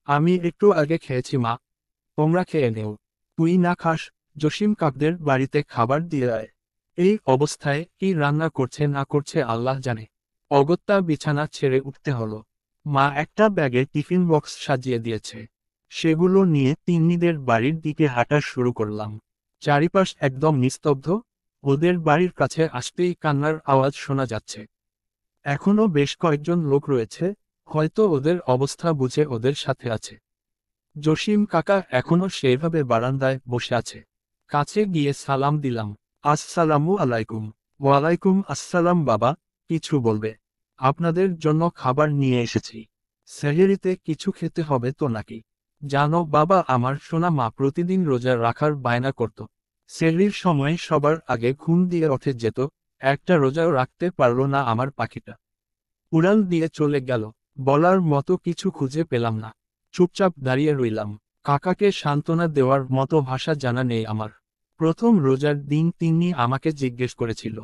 আমি একটু আগে খেয়েছি মা, তোমরা খেয়ে নেও। তুই না খাস? জসিম কাকদের বাড়িতে খাবার দিয়ে আয়। এই অবস্থায় কি রান্না করছে না করছে আল্লাহ জানে। অগত্যা বিছানা ছেড়ে উঠতে হলো। মা একটা ব্যাগে টিফিন বক্স সাজিয়ে দিয়েছে। সেগুলো নিয়ে তিন্নিদের বাড়ির দিকে হাঁটা শুরু করলাম। চারিপাশ একদম নিস্তব্ধ। ওদের বাড়ির কাছে আসতেই কান্নার আওয়াজ শোনা যাচ্ছে। এখনো বেশ কয়েকজন লোক রয়েছে, হয়তো ওদের অবস্থা বুঝে ওদের সাথে আছে। জসিম কাকা এখনো সেইভাবে বারান্দায় বসে আছে। কাছে গিয়ে সালাম দিলাম। আসসালামু আলাইকুম। ওয়ালাইকুম আসসালাম বাবা, কিছু বলবে? আপনাদের জন্য খাবার নিয়ে এসেছি। সেহরিতে কিছু খেতে হবে তো নাকি? জানো বাবা, আমার সোনা মা প্রতিদিন রোজা রাখার বায়না করত। সেহরির সময় সবার আগে ঘুম দিয়ে ওঠে যেত, একটা রোজাও রাখতে পারল না আমার পাখিটা। উড়াল দিয়ে চলে গেল। বলার মতো কিছু খুঁজে পেলাম না। চুপচাপ দাঁড়িয়ে রইলাম। কাকাকে সান্ত্বনা দেওয়ার মতো ভাষা জানা নেই আমার। প্রথম রোজার দিন তিন্নি আমাকে জিজ্ঞেস করেছিল,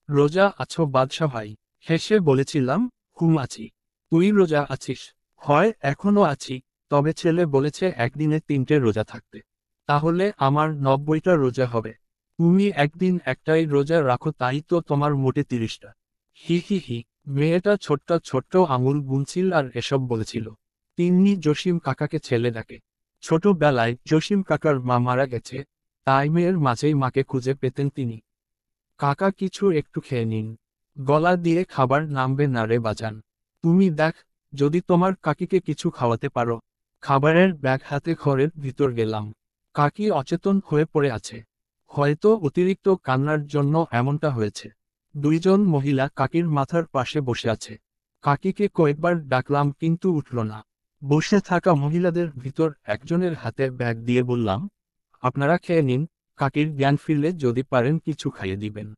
রোজা আছো বাদশা ভাই? হেসে বলেছিলাম, হুম আছি। তুই রোজা আছিস? হয়, এখনো আছি। তবে ছেলে বলেছে একদিনে 3টে রোজা থাকতে। তাহলে আমার 90টা রোজা হবে। তুমি একদিন একটাই রোজা রাখো, তাই তো তোমার মোটে 30টা। হি হি হি। মেয়েটা ছোট্ট ছোট্ট আঙুল গুনছিল আর এসব বলেছিল। তিন্নি জসিম কাকাকে ছেলে ডাকে। ছোটবেলায় জসিম কাকার মা মারা গেছে, তাই মেয়ের মাঝেই মাকে খুঁজে পেতেন তিনি। কাকা, কিছু একটু খেয়ে নিন। গলা দিয়ে খাবার নামবে না রে বাজান। তুমি দেখ, যদি তোমার কাকিকে কিছু খাওয়াতে পারো। খাবারের ব্যাগ হাতে ঘরের ভিতর গেলাম। কাকি অচেতন হয়ে পড়ে আছে। হয়তো অতিরিক্ত কান্নার জন্য এমনটা হয়েছে। দুইজন মহিলা কাকির মাথার পাশে বসে আছে। কাকিকে কয়েকবার ডাকলাম কিন্তু উঠল না। বসে থাকা মহিলাদের ভিতর একজনের হাতে ব্যাগ দিয়ে বললাম, আপনারা খেয়ে নিন, কাকির জ্ঞান ফিরলে যদি পারেন কিছু খাইয়ে দিবেন।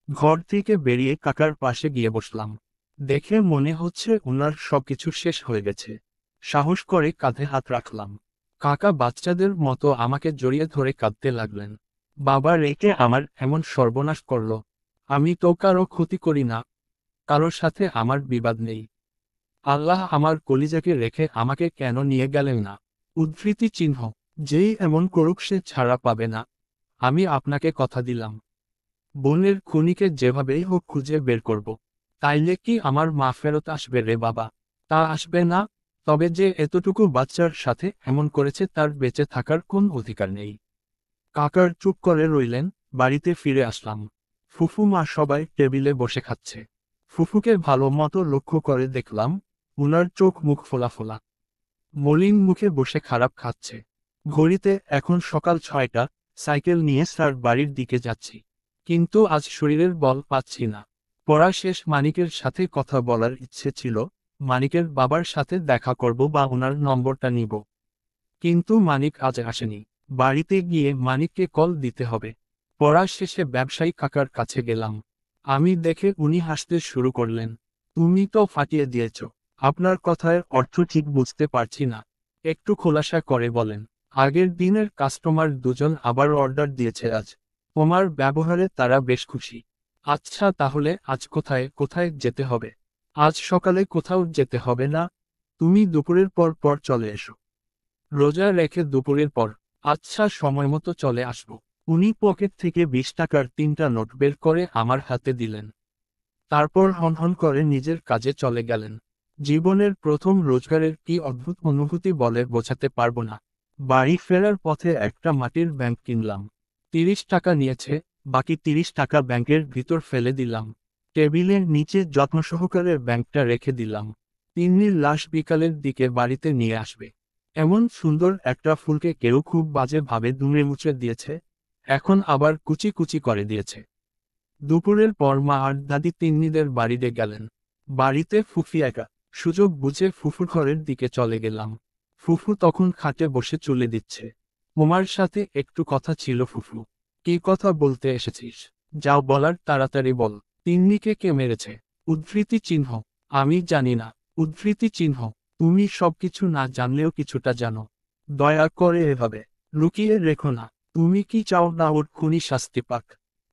ঘর থেকে বেরিয়ে কাকার পাশে গিয়ে বসলাম। দেখে মনে হচ্ছে ওনার সবকিছু শেষ হয়ে গেছে। সাহস করে কাঁধে হাত রাখলাম। কাকা বাচ্চাদের মতো আমাকে জড়িয়ে ধরে কাঁদতে লাগলেন। বাবা রেখে আমার এমন সর্বনাশ করল। আমি তো কারো ক্ষতি করি না, কারোর সাথে আমার বিবাদ নেই। আল্লাহ আমার কলিজাকে রেখে আমাকে কেন নিয়ে গেলেন না? উদ্ধৃতি চিহ্ন। যেই এমন করুক সে ছাড়া পাবে না। আমি আপনাকে কথা দিলাম, বোনের খুনিকে যেভাবেই হোক খুঁজে বের করব। তাইলে কি আমার মা ফেরত আসবে রে বাবা? তা আসবে না। তবে যে এতটুকু বাচ্চার সাথে এমন করেছে তার বেঁচে থাকার কোন অধিকার নেই। কাকার চুপ করে রইলেন। বাড়িতে ফিরে আসলাম। ফুফু মা সবাই টেবিলে বসে খাচ্ছে। ফুফুকে ভালো মতো লক্ষ্য করে দেখলাম, উনার চোখ মুখ ফোলা ফোলা। মলিন মুখে বসে খারাপ খাচ্ছে। ঘড়িতে এখন সকাল 6টা। সাইকেল নিয়ে স্যার বাড়ির দিকে যাচ্ছি। কিন্তু আজ শরীরের বল পাচ্ছি না। পড়া শেষ মানিকের সাথে কথা বলার ইচ্ছে ছিল, মানিকের বাবার সাথে দেখা করব বা ওনার নম্বরটা নিব। কিন্তু মানিক আজ আসেনি। বাড়িতে গিয়ে মানিককে কল দিতে হবে। পড়া শেষে ব্যবসায়ী কাকার কাছে গেলাম। আমি দেখে উনি হাসতে শুরু করলেন। তুমি তো ফাটিয়ে দিয়েছ। আপনার কথার অর্থ ঠিক বুঝতে পারছি না। একটু খোলাসা করে বলেন। আগের দিনের কাস্টমার দুজন আবার অর্ডার দিয়েছে আজ। তোমার ব্যবহারে তারা বেশ খুশি। আচ্ছা, তাহলে আজ কোথায় কোথায় যেতে হবে? আজ সকালে কোথাও যেতে হবে না। তুমি দুপুরের পর পর চলে এসো। রোজা রেখে দুপুরের পর। আচ্ছা, সময় মতো চলে আসব। উনি পকেট থেকে 20 টাকার 3টা নোট বের করে আমার হাতে দিলেন। তারপর হনহন করে নিজের কাজে চলে গেলেন। জীবনের প্রথম রোজগারের কি অদ্ভুত অনুভূতি বলে বোঝাতে পারবো না। বাড়ি ফেরার পথে একটা মাটির ব্যাংক কিনলাম। 30 টাকা নিয়েছে, বাকি 30 টাকা ব্যাংকের ভিতর ফেলে দিলাম। টেবিলের নিচে যত্ন সহকারে ব্যাংকটা রেখে দিলাম। তিন্নির লাশ বিকালের দিকে বাড়িতে নিয়ে আসবে। এমন সুন্দর একটা ফুলকে কেউ খুব বাজে ভাবে দুমড়ে মুচড়ে দিয়েছে, এখন আবার কুচি কুচি করে দিয়েছে। দুপুরের পর মা আর দাদি তিন্নিদের বাড়িতে গেলেন। বাড়িতে ফুফি একা। সুযোগ বুঝে ফুফুর ঘরের দিকে চলে গেলাম। ফুফু তখন খাটে বসে চুলে দিচ্ছে। তোমার সাথে একটু কথা ছিল ফুফু। কি কথা বলতে এসেছিস? যাও বলার তাড়াতাড়ি বল। তিন্নিকে কে মেরেছে? উদ্ধৃতি চিহ্ন। আমি জানি না। উদ্ধৃতি চিহ্ন। তুমি সবকিছু না জানলেও কিছুটা জানো। দয়া করে এভাবে লুকিয়ে রেখো না। তুমি কি চাও না ওর খুনি শাস্তি পাক?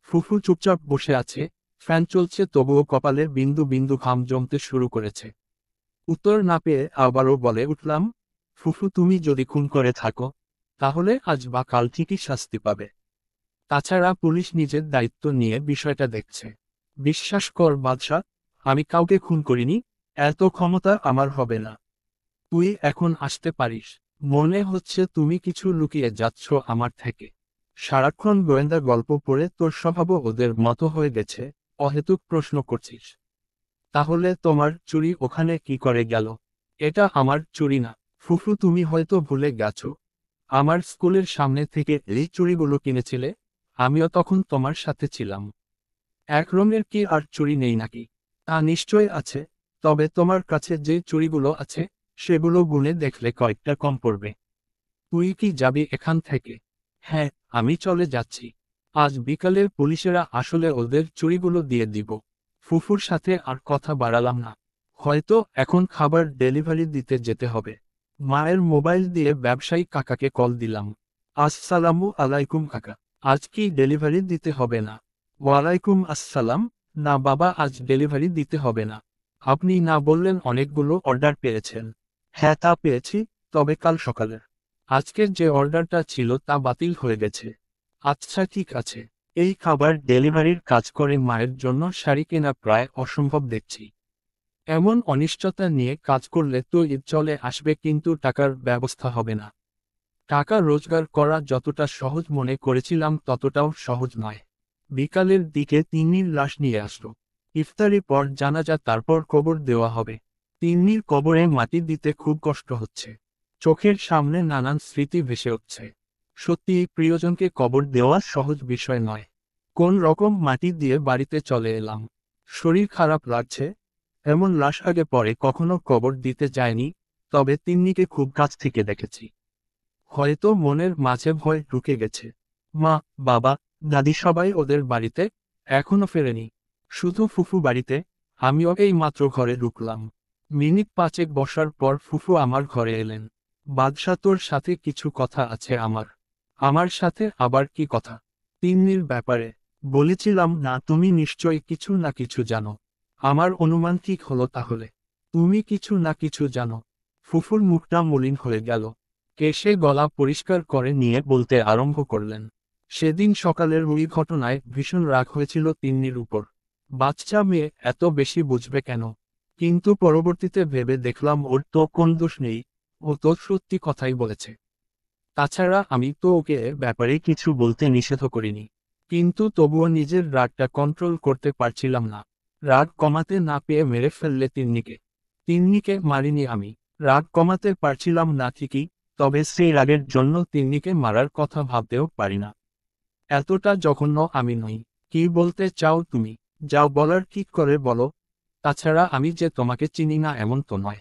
ফুফু চুপচাপ বসে আছে, ফ্যান চলছে তবুও কপালে বিন্দু বিন্দু ঘাম জমতে শুরু করেছে। উত্তর না পেয়ে আবারও বলে উঠলাম, ফুফু তুমি যদি খুন করে থাকো, তাহলে আজ বা কাল ঠিকই শাস্তি পাবে। তাছাড়া পুলিশ নিজের দায়িত্ব নিয়ে বিষয়টা দেখছে। বিশ্বাস কর বাদশা, আমি কাউকে খুন করিনি, এত ক্ষমতা আমার হবে না। তুই এখন আসতে পারিস। মনে হচ্ছে তুমি কিছু লুকিয়ে যাচ্ছ আমার থেকে। সারাক্ষণ গোয়েন্দা গল্প পড়ে তোর স্বভাবও ওদের মতো হয়ে গেছে, অহেতুক প্রশ্ন করছিস। তাহলে তোমার চুরি ওখানে কি করে গেল? এটা আমার চুরি না। ফুফু তুমি হয়তো ভুলে গেছো, আমার স্কুলের সামনে থেকে এই চুড়িগুলো কিনেছিলে, আমিও তখন তোমার সাথে ছিলাম। এক রঙের কি আর চুড়ি নেই নাকি? তা নিশ্চয় আছে, তবে তোমার কাছে যে চুড়িগুলো আছে, সেগুলো গুনে দেখলে কয়েকটা কম পড়বে। তুই কি যাবি এখান থেকে? হ্যাঁ, আমি চলে যাচ্ছি। আজ বিকালে পুলিশেরা আসলে ওদের চুড়িগুলো দিয়ে দিব। ফুফুর সাথে আর কথা বাড়ালাম না। হয়তো এখন খাবার ডেলিভারি দিতে যেতে হবে। মায়ের মোবাইল দিয়ে ব্যবসায়ী কাকাকে কল দিলাম। আসসালামু আলাইকুম কাকা, আজ কি ডেলিভারি দিতে হবে না? ওয়ালাইকুম আসসালাম। না বাবা, আজ ডেলিভারি দিতে হবে না। আপনি না বললেন অনেকগুলো অর্ডার পেয়েছেন। হ্যাঁ তা পেয়েছি, তবে কাল সকালে। আজকের যে অর্ডারটা ছিল তা বাতিল হয়ে গেছে। আচ্ছা ঠিক আছে। এই খাবার ডেলিভারির কাজ করে মায়ের জন্য শাড়ি কেনা প্রায় অসম্ভব দেখছি। এমন অনিশ্চয়তা নিয়ে কাজ করলে তো ঈদ চলে আসবে কিন্তু টাকার ব্যবস্থা হবে না। টাকা রোজগার করা যতটা সহজ মনে করেছিলাম ততটাও সহজ নয়। বিকালের দিকে তিন্নির লাশ নিয়ে আসলো। ইফতারি পর জানাজা, তারপর কবর দেওয়া হবে। তিন্নির কবরে মাটি দিতে খুব কষ্ট হচ্ছে। চোখের সামনে নানান স্মৃতি ভেসে উঠছে। সত্যি প্রিয়জনকে কবর দেওয়া সহজ বিষয় নয়। কোন রকম মাটি দিয়ে বাড়িতে চলে এলাম। শরীর খারাপ লাগছে। এমন লাশ আগে পরে কখনো কবর দিতে যায়নি, তবে তিন্নিকে খুব কাছ থেকে দেখেছি। হয়তো মনের মাঝে ভয় ঢুকে গেছে। মা, বাবা, দাদি সবাই ওদের বাড়িতে, এখনো ফেরেনি। শুধু ফুফু বাড়িতে। আমিও এই মাত্র ঘরে ঢুকলাম। মিনিট পাঁচেক বসার পর ফুফু আমার ঘরে এলেন। বাদশা তোর সাথে কিছু কথা আছে আমার। আমার সাথে আবার কি কথা? তিন্নির ব্যাপারে। বলেছিলাম না তুমি নিশ্চয়ই কিছু না কিছু জানো। আমার অনুমান ঠিক হলো তাহলে। তুমি কিছু না কিছু জানো। ফুফুর মুখটা মলিন হয়ে গেল। কেশে গলা পরিষ্কার করে নিয়ে বলতে আরম্ভ করলেন। সেদিন সকালের ওই ঘটনায় ভীষণ রাগ হয়েছিল তিন্নির উপর। বাচ্চা মেয়ে এত বেশি বুঝবে কেন? কিন্তু পরবর্তীতে ভেবে দেখলাম ওর তো কোন দোষ নেই, ও তো সত্যি কথাই বলেছে। তাছাড়া আমি তো ওকে এ ব্যাপারে কিছু বলতে নিষেধ করিনি। কিন্তু তবুও নিজের রাগটা কন্ট্রোল করতে পারছিলাম না। রাগ কমাতে না পেয়ে মেরে ফেললে তিন্নিকে। তিন্নিকে মারিনি আমি। রাগ কমাতে পারছিলাম না ঠিকই, তবে সেই রাগের জন্য তিন্নিকে মারার কথা ভাবতেও পারি না। এতটা জঘন্য আমি নই। কি বলতে চাও তুমি? যাও বলার ঠিক করে বলো। তাছাড়া আমি যে তোমাকে চিনি না এমন তো নয়।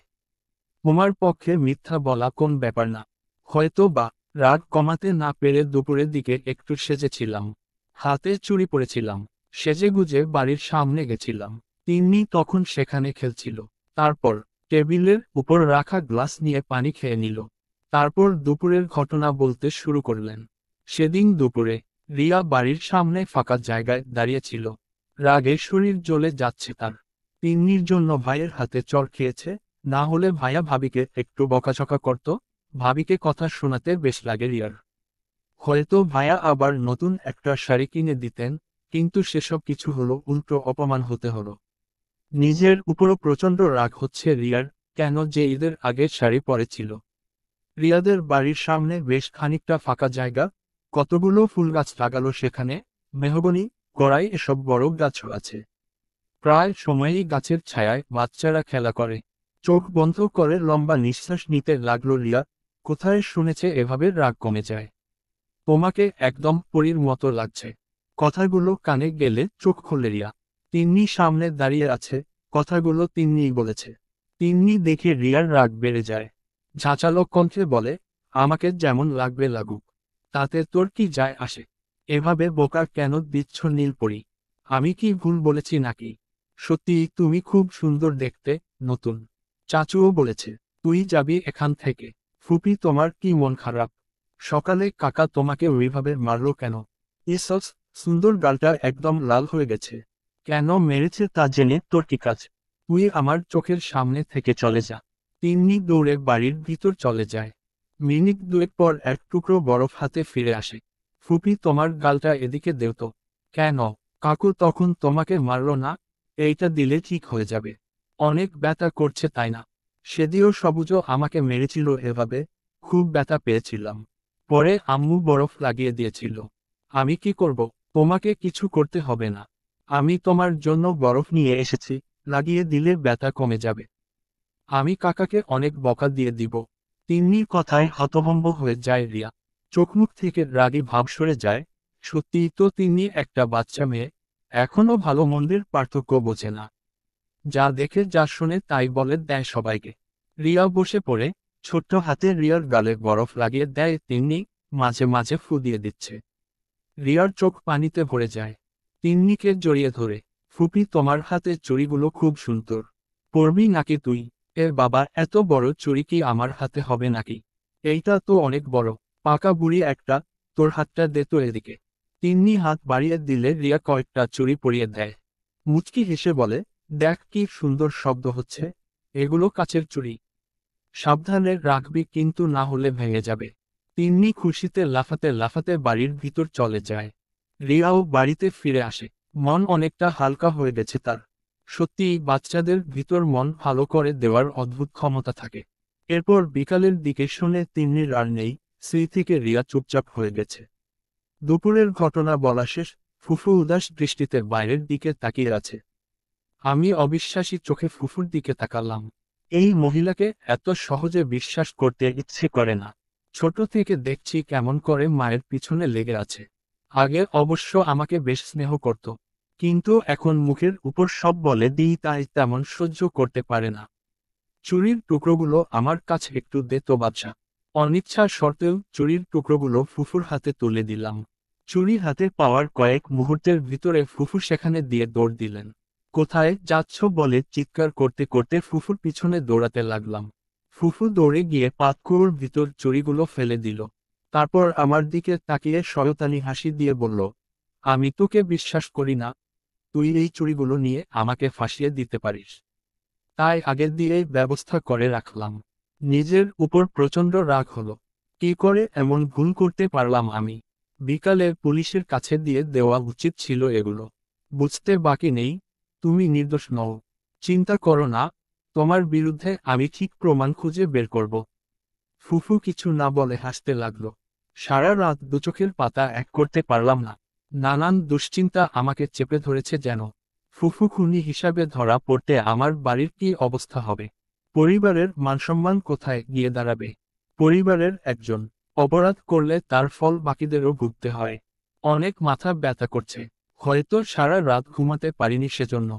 তোমার পক্ষে মিথ্যা বলা কোন ব্যাপার না। হয়তো বা। রাগ কমাতে না পেরে দুপুরের দিকে একটু সেজেছিলাম। হাতে চুড়ি পরেছিলাম। সেজেগুজে বাড়ির সামনে গেছিলাম। তিন্নি তখন সেখানে খেলছিল। তারপর টেবিলের উপর রাখা গ্লাস নিয়ে পানি খেয়ে নিল। তারপর দুপুরের ঘটনা বলতে শুরু করলেন। সেদিন দুপুরে রিয়া বাড়ির সামনে ফাঁকা জায়গায় দাঁড়িয়েছিল। রাগে শরীর জ্বলে যাচ্ছে তার। তিন্নির জন্য ভাইয়ের হাতে চড় খেয়েছে। না হলে ভাইয়া ভাবিকে একটু বকাঝকা করত। ভাবিকে কথা শোনাতে বেশ লাগে রিয়ার। হয়তো ভাইয়া আবার নতুন একটা শাড়ি কিনে দিতেন, কিন্তু সেসব কিছু হলো উল্টো অপমান হতে হলো। নিজের উপরও প্রচণ্ড রাগ হচ্ছে রিয়ার, কেন যে ঈদের আগের শাড়ি পরেছিল। রিয়াদের বাড়ির সামনে বেশ খানিকটা ফাঁকা জায়গা, কতগুলো ফুল গাছ লাগালো সেখানে, মেহগনি, কড়াই এসব বড় গাছও আছে। প্রায় সময়েই গাছের ছায়ায় বাচ্চারা খেলা করে। চোখ বন্ধ করে লম্বা নিঃশ্বাস নিতে লাগলো রিয়া। কোথায় শুনেছে এভাবে রাগ কমে যায়? তোমাকে একদম পরীর মতো লাগছে। কথাগুলো কানে গেলে চোখ খোলে রিয়া। তিন্নি সামনে দাঁড়িয়ে আছে, কথাগুলো তিন্নিই বলেছে। তিন্নি দেখে রিয়ার রাগ বেড়ে যায়। ঝাঁচালো কণ্ঠে বলে, আমাকে যেমন লাগবে লাগুক। তাতে তোর কি যায় আসে? এভাবে বোকা কেন দিচ্ছ নীলপরি? আমি কি ভুল বলেছি নাকি? সত্যি তুমি খুব সুন্দর দেখতে, নতুন। চাচুও বলেছে। তুই যাবি এখান থেকে। ফুপি, তোমার কি মন খারাপ? সকালে কাকা তোমাকে ওইভাবে মারলো কেন? ইসস, সুন্দর গালটা একদম লাল হয়ে গেছে। কেন মেরেছে তা জেনে তোর কি কাজ? তুই আমার চোখের সামনে থেকে চলে যা। তিন্নি দৌড়ে বাড়ির ভিতর চলে যায়। মিনিট দুয়েক পর এক টুকরো বরফ হাতে ফিরে আসে। ফুপি, তোমার গালটা এদিকে দেও তো। কেন? কাকু তখন তোমাকে মারলো না? এইটা দিলে ঠিক হয়ে যাবে। অনেক ব্যথা করছে তাই না? সেদিও সবুজও আমাকে মেরেছিল এভাবে, খুব ব্যথা পেয়েছিলাম। পরে আম্মু বরফ লাগিয়ে দিয়েছিল। আমি কি করব? তোমাকে কিছু করতে হবে না। আমি তোমার জন্য বরফ নিয়ে এসেছি, লাগিয়ে দিলে ব্যথা কমে যাবে। আমি কাকাকে অনেক বকা দিয়ে দিব। তিন্নির কথায় হতভম্ব হয়ে যায় রিয়া। চোখমুখ থেকে রাগী ভাব সরে যায়। সত্যিই তো তিন্নি একটা বাচ্চা মেয়ে, এখনো ভালো মন্দের পার্থক্য বোঝে না। যা দেখে যা শুনে তাই বলে দেয় সবাইকে। রিয়া বসে পড়ে, ছোট্ট হাতে রিয়ার গালে বরফ লাগিয়ে দেয় তিন্নি, মাঝে মাঝে ফু দিয়ে দিচ্ছে। রিয়ার চোখ পানিতে ভরে যায়। তিন্নিকে জড়িয়ে ধরে, ফুপি, তোমার হাতে চুড়িগুলো খুব সুন্দর। পরবি নাকি তুই? এ বাবা, এত বড় চুড়ি কি আমার হাতে হবে নাকি? এইটা তো অনেক বড়। পাকা বুড়ি একটা, তোর হাতটা দে তো এদিকে। তিন্নি হাত বাড়িয়ে দিলে রিয়া কয়েকটা চুড়ি পরিয়ে দেয়। মুচকি হেসে বলে, দেখ কি সুন্দর শব্দ হচ্ছে। এগুলো কাচের চুড়ি। সাবধানে রাখবি কিন্তু না হলে ভেঙে যাবে। তিন্নি খুশিতে লাফাতে লাফাতে বাড়ির ভিতর চলে যায়। রিয়াও বাড়িতে ফিরে আসে। মন অনেকটা হালকা হয়ে গেছে তার। সত্যিই বাচ্চাদের ভিতর মন ভালো করে দেওয়ার অদ্ভুত ক্ষমতা থাকে। এরপর বিকালের দিকে শুনে তিন্নির আর নেই, সেই থেকে রিয়া চুপচাপ হয়ে গেছে। দুপুরের ঘটনা বলা শেষ। ফুফু উদাস দৃষ্টিতে বাইরের দিকে তাকিয়ে আছে। আমি অবিশ্বাসী চোখে ফুফুর দিকে তাকালাম। এই মহিলাকে এত সহজে বিশ্বাস করতে ইচ্ছে করে না। ছোট থেকে দেখছি কেমন করে মায়ের পিছনে লেগে আছে। আগে অবশ্য আমাকে বেশ স্নেহ করত, কিন্তু এখন মুখের উপর সব বলে দিই তাই তেমন সহ্য করতে পারে না। চুরির টুকরোগুলো আমার কাছে একটু দে তো বাদশা। অনিচ্ছা সত্ত্বেও চুরির টুকরোগুলো ফুফুর হাতে তুলে দিলাম। চুরি হাতে পাওয়ার কয়েক মুহূর্তের ভিতরে ফুফু সেখানে দিয়ে দৌড় দিলেন। কোথায় যাচ্ছ বলে চিৎকার করতে করতে ফুফুর পিছনে দৌড়াতে লাগলাম। ফুফু দৌড়ে গিয়ে পাতকুয়োর ভিতর চুরিগুলো ফেলে দিল। তারপর আমার দিকে তাকিয়ে শয়তানি হাসি দিয়ে বলল, আমি তোকে বিশ্বাস করি না। তুই এই চুরিগুলো নিয়ে আমাকে ফাঁসিয়ে দিতে পারিস, তাই আগে দিয়েই ব্যবস্থা করে রাখলাম। নিজের উপর প্রচণ্ড রাগ হলো। কি করে এমন ভুল করতে পারলাম আমি? বিকালে পুলিশের কাছে দিয়ে দেওয়া উচিত ছিল এগুলো। বুঝতে বাকি নেই, তুমি নির্দোষ নও। চিন্তা করো না, তোমার বিরুদ্ধে আমি ঠিক প্রমাণ খুঁজে বের করব। ফুফু কিছু না বলে হাসতে লাগলো। সারা রাত দুচোখের পাতা এক করতে পারলাম না। নানান দুশ্চিন্তা আমাকে চেপে ধরেছে যেন। ফুফু খুনি হিসাবে ধরা পড়তে আমার বাড়ির কি অবস্থা হবে? পরিবারের মানসম্মান কোথায় গিয়ে দাঁড়াবে? পরিবারের একজন অপরাধ করলে তার ফল বাকিদেরও ভুগতে হয়। অনেক মাথা ব্যথা করছে। হয়তো সারা রাত ঘুমাতে পারিনি সেজন্য।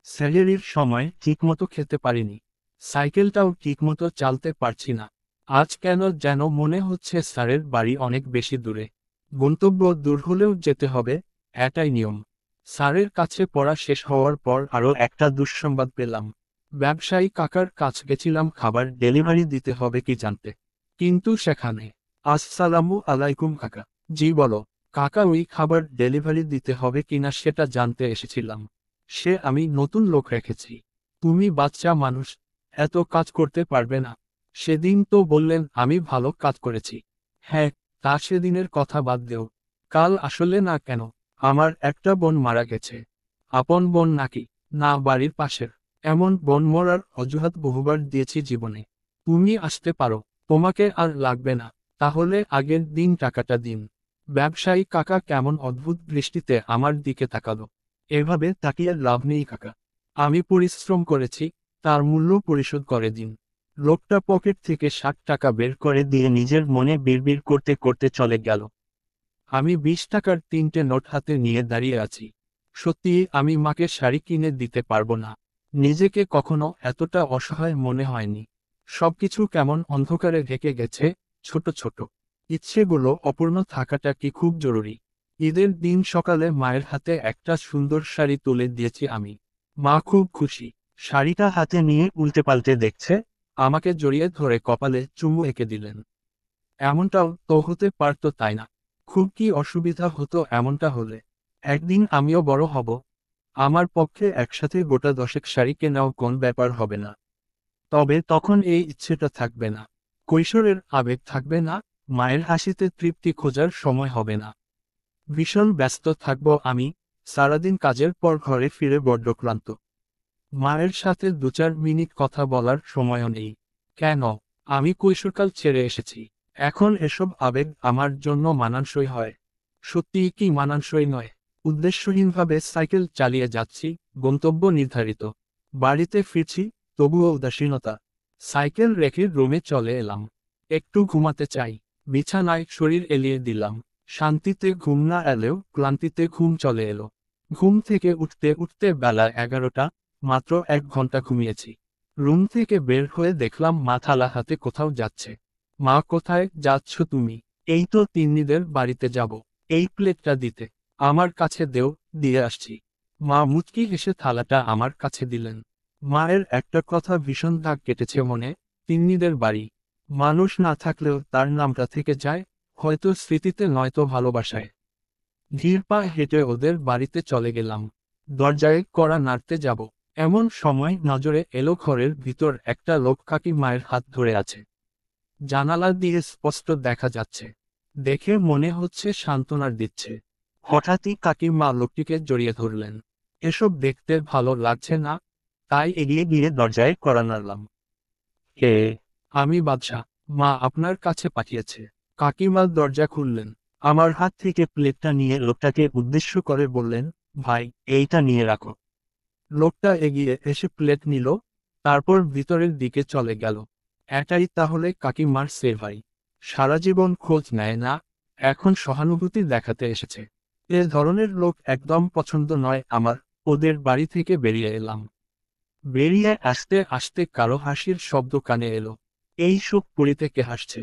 স্যালারির সময় ঠিকমতো খেতে পারিনি। সাইকেলটাও ঠিকমতো চালতে পারছি না। আজ কেন যেন মনে হচ্ছে স্যারের বাড়ি অনেক বেশি দূরে। গন্তব্য দূর হলেও যেতে হবে, এটাই নিয়ম। স্যারের কাছে পড়া শেষ হওয়ার পর আরও একটা দুঃসংবাদ পেলাম। ব্যবসায়ী কাকার কাছে গেছিলাম খাবার ডেলিভারি দিতে হবে কি জানতে। কিন্তু সেখানে, আসসালামু আলাইকুম কাকা। জি বলো। কাকা, ওই খাবার ডেলিভারি দিতে হবে কিনা সেটা জানতে এসেছিলাম। সে আমি নতুন লোক রেখেছি। তুমি বাচ্চা মানুষ, এত কাজ করতে পারবে না। সেদিন তো বললেন আমি ভালো কাজ করেছি। হ্যাঁ, তা সেদিনের কথা বাদ দেও। কাল আসলে না কেন? আমার একটা বোন মারা গেছে। আপন বোন নাকি? না, বাড়ির পাশের। এমন বোন মরার অজুহাত বহুবার দিয়েছি জীবনে। তুমি আসতে পারো, তোমাকে আর লাগবে না। তাহলে আগের দিন টাকাটা দিন। ব্যবসায়ী কাকা কেমন অদ্ভুত দৃষ্টিতে আমার দিকে তাকালো। এভাবে তাকিয়ে লাভ নেই কাকা। আমি পরিশ্রম করেছি, তার মূল্য পরিশোধ করে দিন। লোকটা পকেট থেকে 60 টাকা বের করে দিয়ে নিজের মনে বিড়বিড় করতে করতে চলে গেল। আমি 20 টাকার 3টে নোট হাতে নিয়ে দাঁড়িয়ে আছি। সত্যিই আমি মাকে শাড়ি কিনে দিতে পারবো না। নিজেকে কখনো এতটা অসহায় মনে হয়নি। সবকিছু কেমন অন্ধকারে ঢেকে গেছে। ছোট ছোট ইচ্ছেগুলো অপূর্ণ থাকাটা কি খুব জরুরি? ঈদের দিন সকালে মায়ের হাতে একটা সুন্দর শাড়ি তুলে দিয়েছি আমি। মা খুব খুশি। শাড়িটা হাতে নিয়ে উল্টে পাল্টে দেখছে, আমাকে জড়িয়ে ধরে কপালে চুমু এঁকে দিলেন। এমনটাও তো হতে পারতো, তাই না? খুব কি অসুবিধা হতো এমনটা হলে? একদিন আমিও বড় হব। আমার পক্ষে একসাথে গোটা 10 শাড়ি কেনাও কোন ব্যাপার হবে না। তবে তখন এই ইচ্ছেটা থাকবে না, কৈশোরের আবেগ থাকবে না, মায়ের হাসিতে তৃপ্তি খোঁজার সময় হবে না। ভীষণ ব্যস্ত থাকব আমি, সারাদিন কাজের পর ঘরে ফিরে বড্ড ক্লান্ত। মায়ের সাথে 2-4 মিনিট কথা বলার সময়ও নেই। কেন? আমি কৈশোরকাল ছেড়ে এসেছি। এখন এসব আবেগ আমার জন্য মানানসই হয়? সত্যিই কি মানানসই নয়? উদ্দেশ্যহীনভাবে সাইকেল চালিয়ে যাচ্ছি, গন্তব্য নির্ধারিত। বাড়িতে ফিরছি, তবুও উদাসীনতা। সাইকেল রেখে রুমে চলে এলাম। একটু ঘুমাতে চাই। বিছানায় শরীর এলিয়ে দিলাম। শান্তিতে ঘুম না এলেও ক্লান্তিতে ঘুম চলে এলো। ঘুম থেকে উঠতে উঠতে বেলা 11টা, মাত্র 1 ঘন্টা ঘুমিয়েছি। রুম থেকে বের হয়ে দেখলাম মা থালা হাতে কোথাও যাচ্ছে। মা, কোথায় যাচ্ছ তুমি? এই তো তিন্নিদের বাড়িতে যাব। এই প্লেটটা দিতে। আমার কাছে দেও, দিয়ে আসছি। মা মুচকি হেসে থালাটা আমার কাছে দিলেন। মায়ের একটা কথা ভীষণ দাগ কেটেছে মনে, তিন্নিদের বাড়ি। মানুষ না থাকলেও তার নামটা থেকে যায়, হয়তো স্মৃতিতে নয়তো ভালোবাসায়। ধীর পা হেঁটে ওদের বাড়িতে চলে গেলাম। দরজায় কড়া নাড়তে যাব, এমন সময় নজরে এলো ঘরের ভিতর একটা লোক কাকি মায়ের হাত ধরে আছে। জানালা দিয়ে স্পষ্ট দেখা যাচ্ছে। দেখে মনে হচ্ছে সান্ত্বনার দিচ্ছে। হঠাৎই কাকিমা লোকটিকে জড়িয়ে ধরলেন। এসব দেখতে ভালো লাগছে না, তাই এগিয়ে গিয়ে দরজায় কড়া নাড়লাম। কে? আমি বাদশা। মা আপনার কাছে পাঠিয়েছে। কাকিমা দরজা খুললেন। আমার হাত থেকে প্লেটটা নিয়ে লোকটাকে উদ্দেশ্য করে বললেন, ভাই, এইটা নিয়ে রাখো। লোকটা এগিয়ে এসে প্লেট নিল, তারপর ভিতরের দিকে চলে গেল। এটাই তাহলে কাকিমার সেভাই? সারা জীবন খোঁজ নেয় না, এখন সহানুভূতি দেখাতে এসেছে। এ ধরনের লোক একদম পছন্দ নয় আমার। ওদের বাড়ি থেকে বেরিয়ে এলাম। বেরিয়ে আসতে আসতে কারো হাসির শব্দ কানে এলো। এই সুখ পুরীতে কে হাসছে?